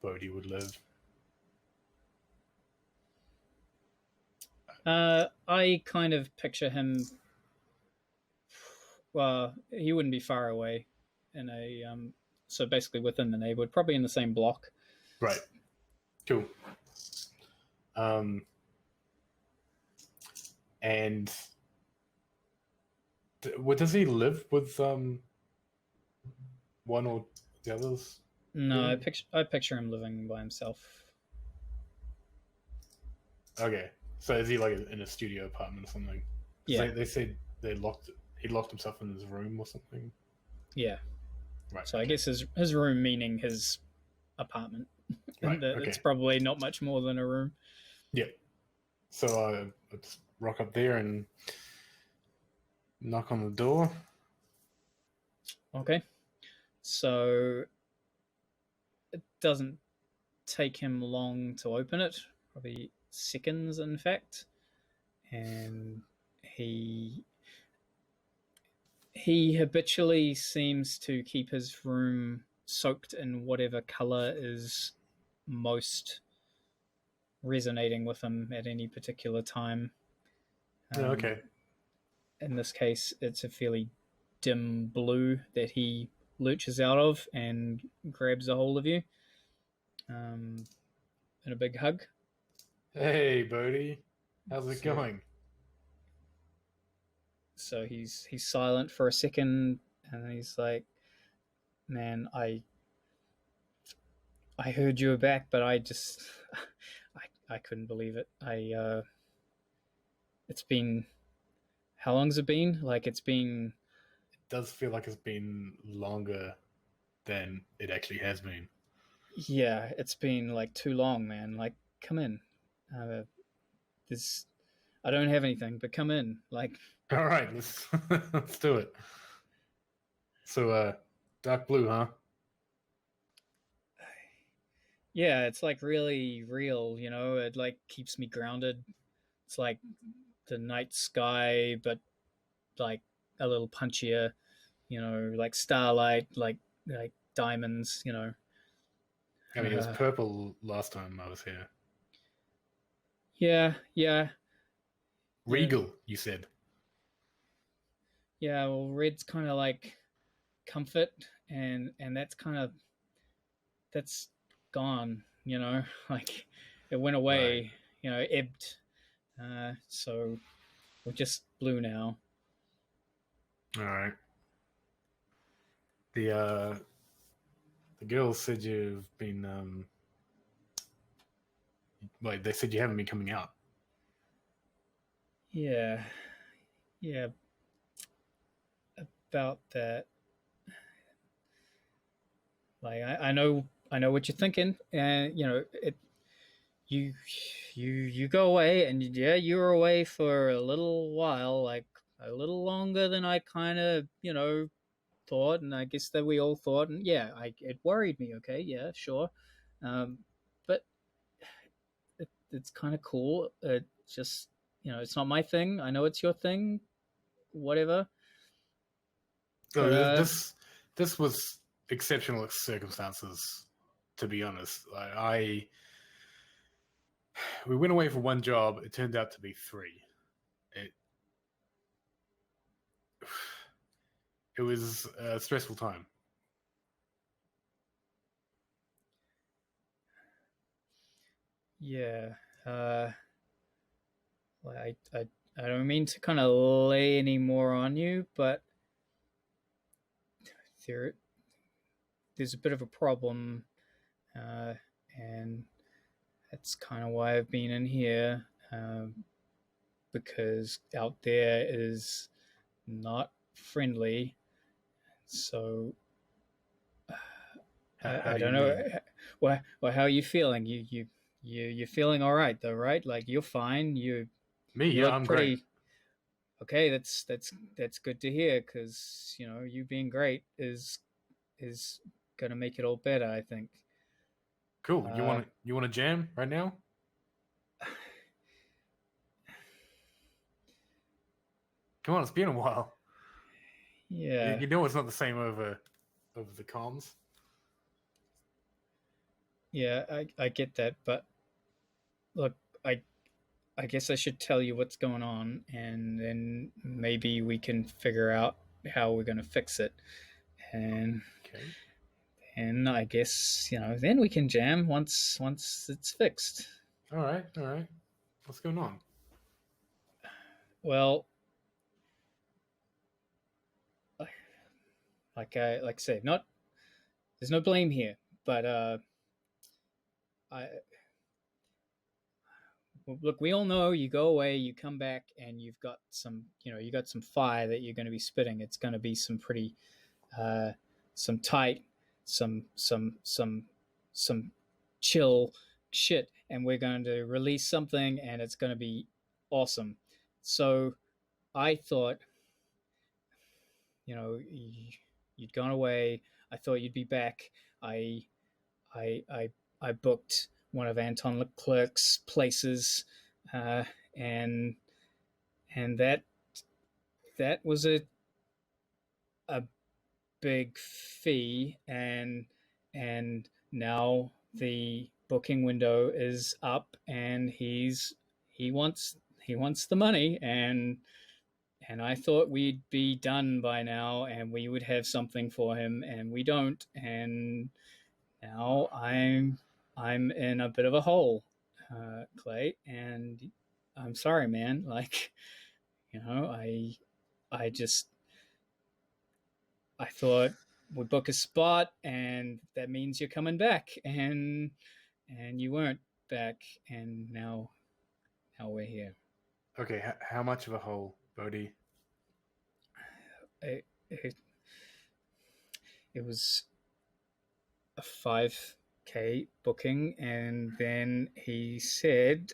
Bodhi would live. I kind of picture him. Well, he wouldn't be far away in a so basically within the neighborhood, probably in the same block. Right. Cool. And does he live with one or the others? No, I picture him living by himself. Okay, so is he like in a studio apartment or something? Yeah. They said he locked himself in his room or something. Yeah. Right. So I guess his room meaning his apartment. Right. It's probably not much more than a room. Yeah. So I just rock up there and knock on the door. Okay. So it doesn't take him long to open it, probably seconds in fact. And he habitually seems to keep his room soaked in whatever color is most resonating with him at any particular time. Okay. In this case, it's a fairly dim blue that he lurches out of and grabs a hold of you. In a big hug. Hey, Bodhi. How's it going? So he's silent for a second, and then he's like, "Man, I heard you were back, but I just I couldn't believe it. It's been, how long's it been? Like it's been. It does feel like it's been longer than it actually has been. Yeah, it's been like too long, man. Like, come in. I don't have anything, but come in. Like, all right, let's do it. So, dark blue, huh? Yeah, it's like really real, you know. It like keeps me grounded. It's like the night sky, but like a little punchier, you know, like starlight, like diamonds, you know. I mean, it was purple last time I was here. Yeah. Regal, you said. Yeah, well, red's kind of like comfort, and that's gone, you know. Like it went away, Right. you know, ebbed. So we're just blue now. All right. The girls said you've been like they said you haven't been coming out. Yeah, about that. Like I know what you're thinking, and you know it. You go away, and yeah, you were away for a little while, like a little longer than I kind of thought, and I guess that we all thought, and yeah, it worried me. Okay, yeah, sure, but it's kind of cool. It just it's not my thing. I know it's your thing. Whatever. So this was exceptional circumstances, to be honest. We went away for one job. It turned out to be 3. It was a stressful time. Yeah. I don't mean to kind of lay any more on you, but there's a bit of a problem, and that's kind of why I've been in here, because out there is not friendly. So I do you don't know. mean? Well, how are you feeling? You're feeling all right though, right? Like you're fine. You Yeah, look I'm pretty. great. Okay, that's good to hear, because you being great is gonna make it all better, I think. Cool. You want to jam right now? Come on, it's been a while. Yeah. You know it's not the same over the comms. Yeah, I get that, but look, I guess I should tell you what's going on, and then maybe we can figure out how we're going to fix it. And Okay. I guess then we can jam once it's fixed. All right. What's going on? Well, like I said, not there's no blame here, but look, we all know you go away, you come back, and you've got some fire that you're going to be spitting. It's going to be some pretty some tight, some chill shit, and we're going to release something, and it's going to be awesome. So I thought, you'd gone away. I thought you'd be back. I booked one of Anton Leclerc's places, and that was a big fee, and now the booking window is up, and he wants the money, and I thought we'd be done by now, and we would have something for him, and we don't, and now I'm in a bit of a hole, Clay, and I'm sorry, man. Like, I thought we'd book a spot, and that means you're coming back, and you weren't back, and now we're here. Okay, how much of a hole, Bodhi? It was a 5K booking, and then he said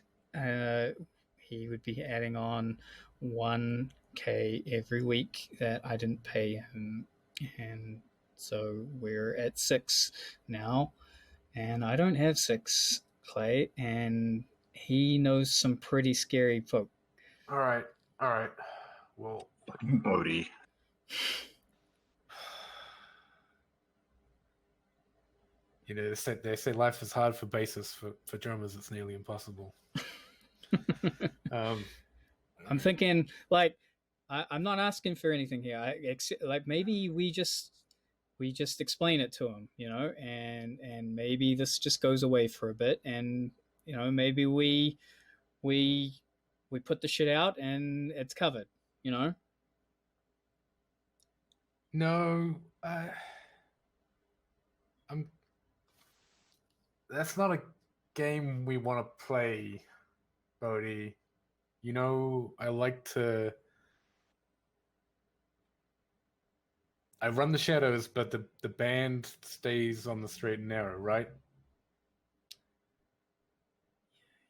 he would be adding on 1K every week that I didn't pay him, and so we're at 6 now, and I don't have 6, Clay, and he knows some pretty scary folk. All right. Well, Fucking Bodhi. They say life is hard for bassists. For drummers, it's nearly impossible. I'm thinking, like, I'm not asking for anything here. Like, maybe we just explain it to him, and maybe this just goes away for a bit, and maybe we put the shit out and it's covered, No, that's not a game we want to play, Bodhi. I run the shadows, but the band stays on the straight and narrow, right?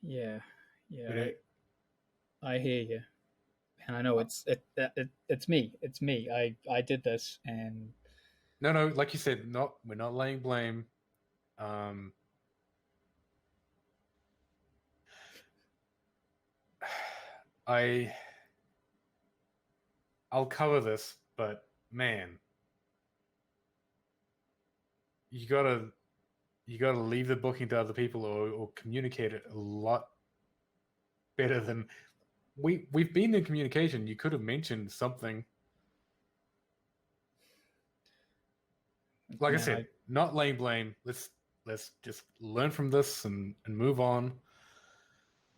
Yeah. I hear you, and I know it's me. It's me. I did this, and no, like you said, we're not laying blame. I'll cover this, but man, you gotta leave the booking to other people, or communicate it a lot better than we've been in communication. You could have mentioned something. Like I said, not laying blame. Let's just learn from this and move on.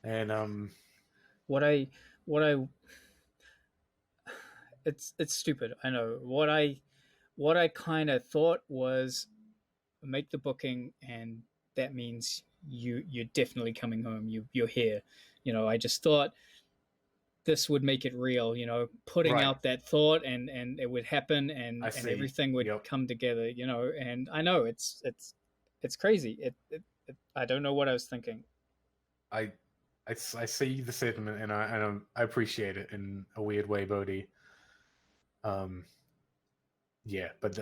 And what I it's stupid, I know. What I kind of thought was make the booking, and that means you're definitely coming home. You're here. I just thought this would make it real, you know, putting Right. out that thought and it would happen and I see. everything would Yep. come together, you know. And I know it's crazy. I don't know what I was thinking. I see the sentiment, and I appreciate it in a weird way, Bodhi. Yeah, but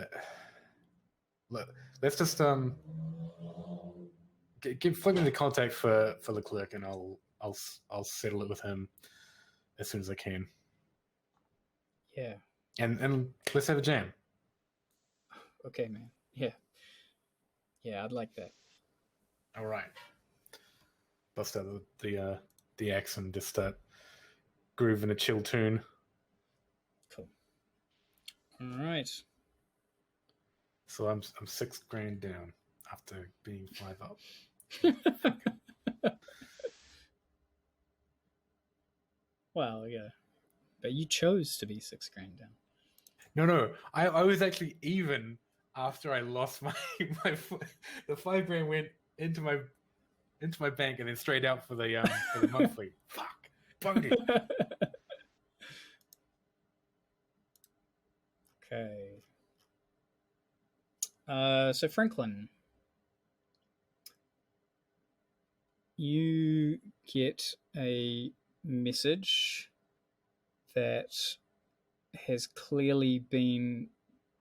let's just flip me the contact for Leclerc, and I'll settle it with him as soon as I can. Yeah. And let's have a jam. Okay, man. Yeah, I'd like that. All right. Bust out the axe and just start grooving a chill tune. Cool. All right. So I'm $6,000 down after being 5 up. Well, yeah, but you chose to be $6,000 down. No, I was actually even after I lost my the $5,000 went into my bank and then straight out for the monthly. Fuck, buggy. Okay. So Franklin, you get a message that has clearly been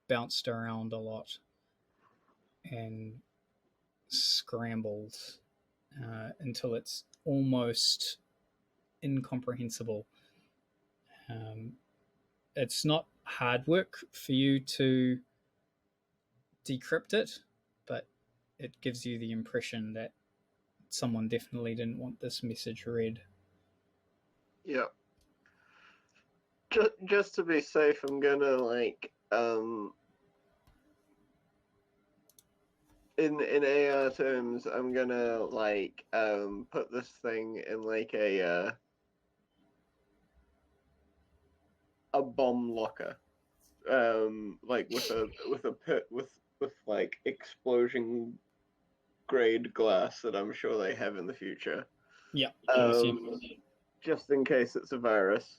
bounced around a lot and scrambled until it's almost incomprehensible. It's not hard work for you to decrypt it, but it gives you the impression that someone definitely didn't want this message read. Yeah. Just to be safe, I'm gonna in AR terms, I'm gonna put this thing in a bomb locker, with a pit with explosion grade glass that I'm sure they have in the future. Yeah. Just in case it's a virus.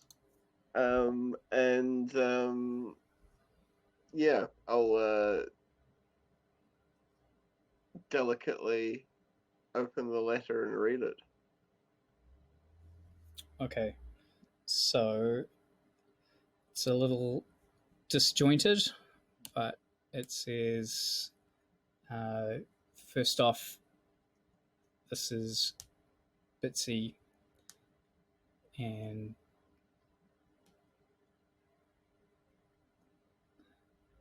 Yeah, I'll delicately open the letter and read it. Okay. So it's a little disjointed, but it says, first off, this is Bitsy, and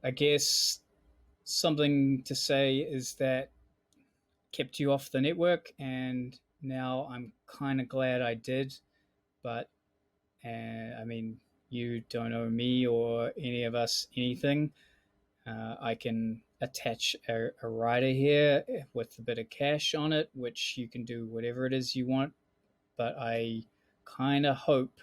I guess something to say is that kept you off the network, and now I'm kind of glad I did, but I mean, you don't owe me or any of us anything. I can attach a rider here with a bit of cash on it, which you can do whatever it is you want, but I kind of hope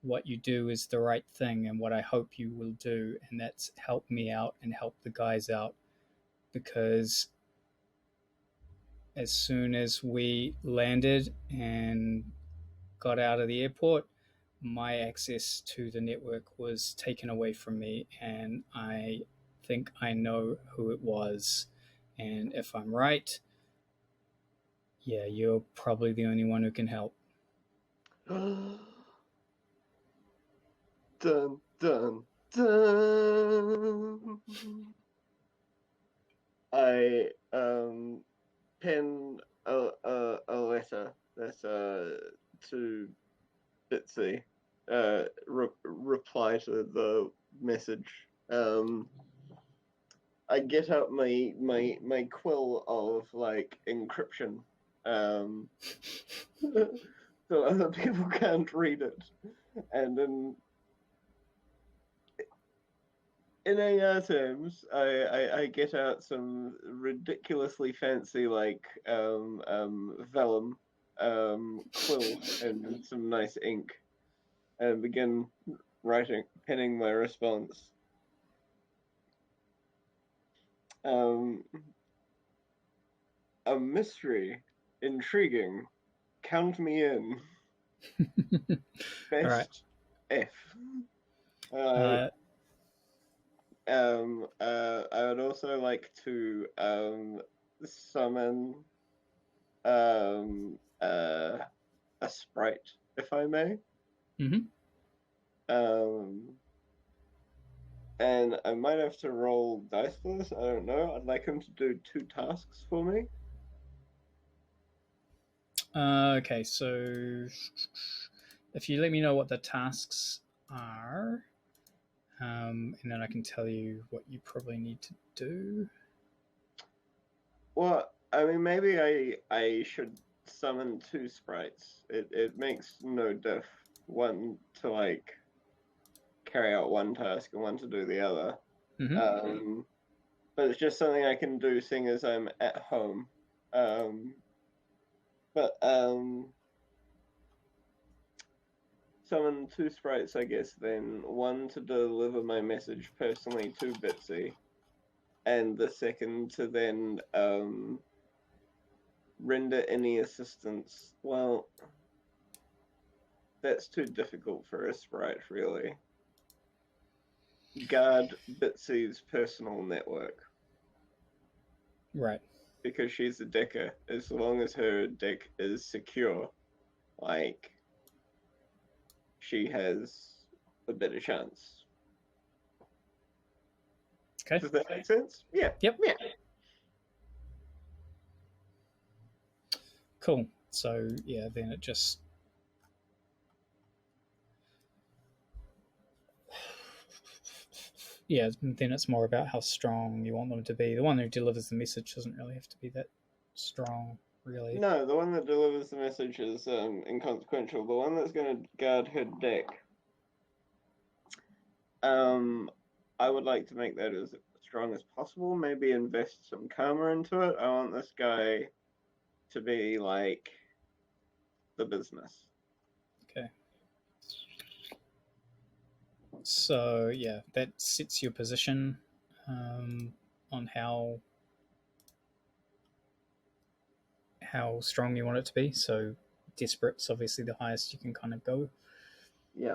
what you do is the right thing, and what I hope you will do, and that's help me out and help the guys out, because as soon as we landed and got out of the airport, my access to the network was taken away from me, and I think I know who it was. And if I'm right, yeah, you're probably the only one who can help. Dun, dun, dun. I pen a letter that to Bitsy, reply to the message. I get out my quill of encryption, so other people can't read it, and then in AR terms, I get out some ridiculously fancy vellum quill and some nice ink, and begin penning my response. A mystery, intriguing. Count me in. Best right. F. I would also like to summon a sprite, if I may. And I might have to roll dice for this. I don't know. I'd like him to do 2 tasks for me. Okay, so if you let me know what the tasks are, and then I can tell you what you probably need to do. Well, I mean, maybe I should summon 2 sprites. It makes no diff. One to like carry out one task and one to do the other. But it's just something I can do seeing as I'm at home. Summon 2 sprites, I guess, then. One to deliver my message personally to Bitsy, and the second to then render any assistance. Well, that's too difficult for a sprite, really. Guard Bitsy's personal network. Right. Because she's a decker. As long as her deck is secure, like, she has a better chance. Okay. Does that make sense? Yeah. Yep. Yeah. Cool. So, yeah, then it just... Yeah, then it's more about how strong you want them to be. The one who delivers the message doesn't really have to be that strong, really. No, the one that delivers the message is inconsequential. The one that's going to guard her deck, I would like to make that as strong as possible. Maybe invest some karma into it. I want this guy to be like the business. Okay. So, yeah, that sets your position on how strong you want it to be. So, desperate's obviously the highest you can kind of go. Yeah.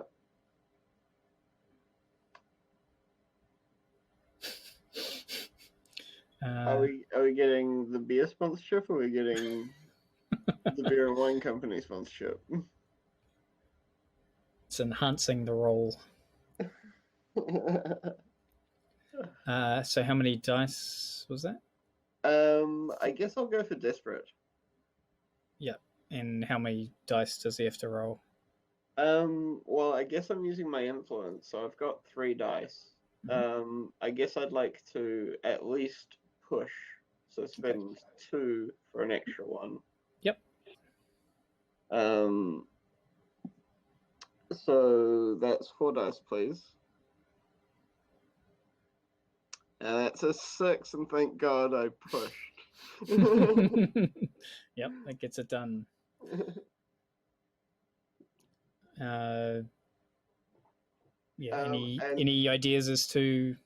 Are we getting the beer sponsorship, or are we getting the beer and wine company sponsorship? It's enhancing the role. So how many dice was that? I guess I'll go for desperate. Yeah. And how many dice does he have to roll? Well, I guess I'm using my influence, so I've got 3 dice. I guess I'd like to at least push, so spend 2 for an extra 1. Yep. So that's 4 dice, please. And that's a 6, and thank God I pushed. Yep, that gets it done. Yeah. Any ideas as to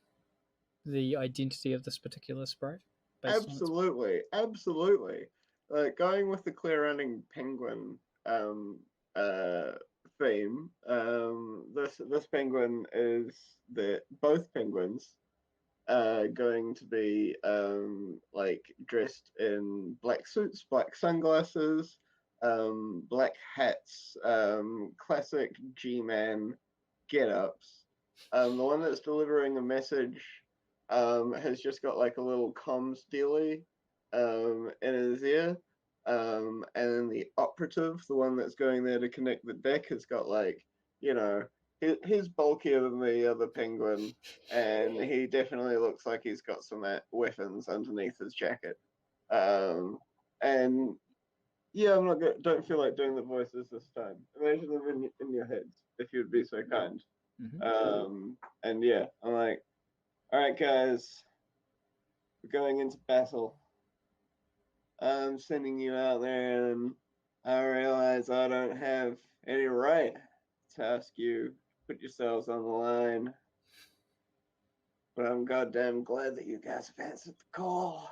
the identity of this particular sprite? Absolutely. Going with the clear running penguin theme. This penguin is both penguins are going to be like dressed in black suits, black sunglasses, black hats, classic G-Man get-ups. The one that's delivering a message has just got like a little comms dealy in his ear. And then the operative, the one that's going there to connect the deck, has got like, he's bulkier than the other penguin, and he definitely looks like he's got some weapons underneath his jacket. And yeah, don't feel like doing the voices this time. Imagine them in your heads, if you'd be so kind. And yeah, I'm like, all right, guys, we're going into battle. I'm sending you out there, and I realize I don't have any right to ask you to put yourselves on the line. But I'm goddamn glad that you guys have answered the call.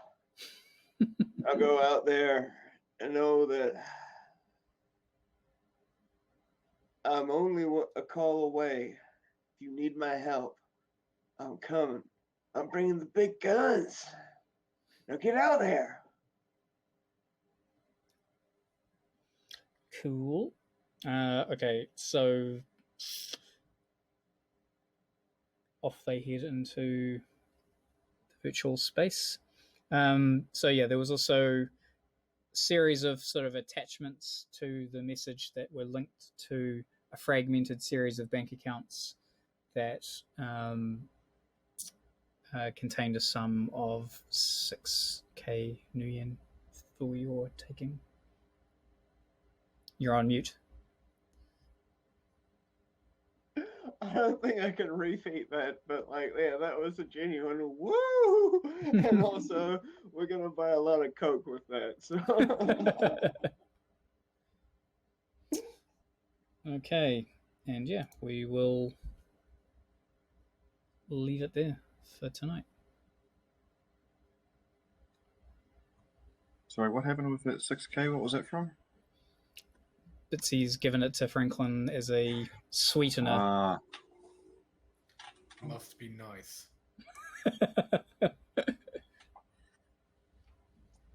I'll go out there and know that I'm only a call away. If you need my help, I'm coming. I'm bringing the big guns. Now get out there. Cool. Okay, so off they head into the virtual space. So yeah, there was also a series of sort of attachments to the message that were linked to a fragmented series of bank accounts that contained a sum of 6k New Yen for your taking. You're on mute. I don't think I can repeat that, but like, yeah, that was a genuine woo! And also, we're gonna buy a lot of Coke with that. So, Okay, and yeah, we will leave it there for tonight. Sorry, what happened with that 6k? What was that from? Bitsy's given it to Franklin as a sweetener. Ah, Must be nice.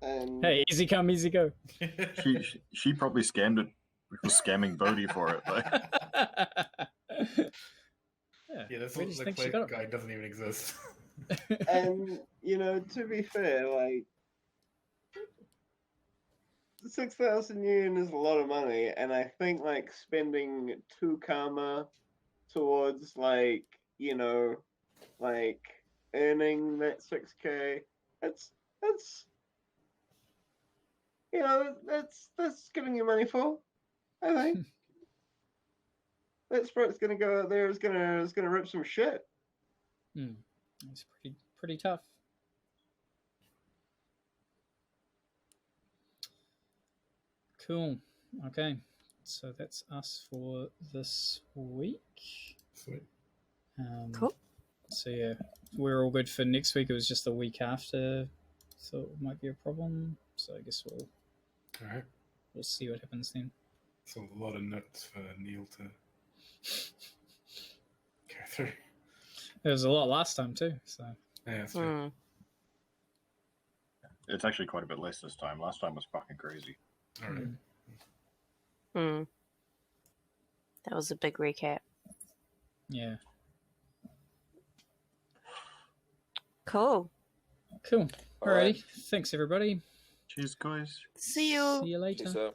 and Hey, easy come, easy go. she probably scammed it. Was scamming Bodhi for it, though. Yeah, this where do looks you like think she got it? guy doesn't even exist. and you know, to be fair, like 6,000 yen is a lot of money, and I think like spending 2 karma towards like, you know, like earning that 6k, that's you know, that's giving you money for, I think. That sprite's gonna go out there, is gonna rip some shit. It's pretty tough. Cool. Okay, so that's us for this week. Sweet. Cool. So yeah, we're all good for next week. It was just the week after, so it might be a problem. So I guess we'll Alright. see what happens then. So a lot of notes for Neil to go through. There was a lot last time too. So Yeah, that's true. It's actually quite a bit less this time. Last time was fucking crazy. Alright. That was a big recap. yeah, Cool. cool. All Alrighty, right. Thanks everybody. Cheers, guys. See you. See you later. So.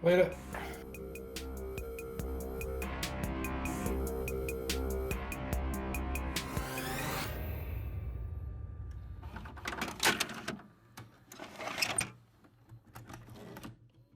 Later.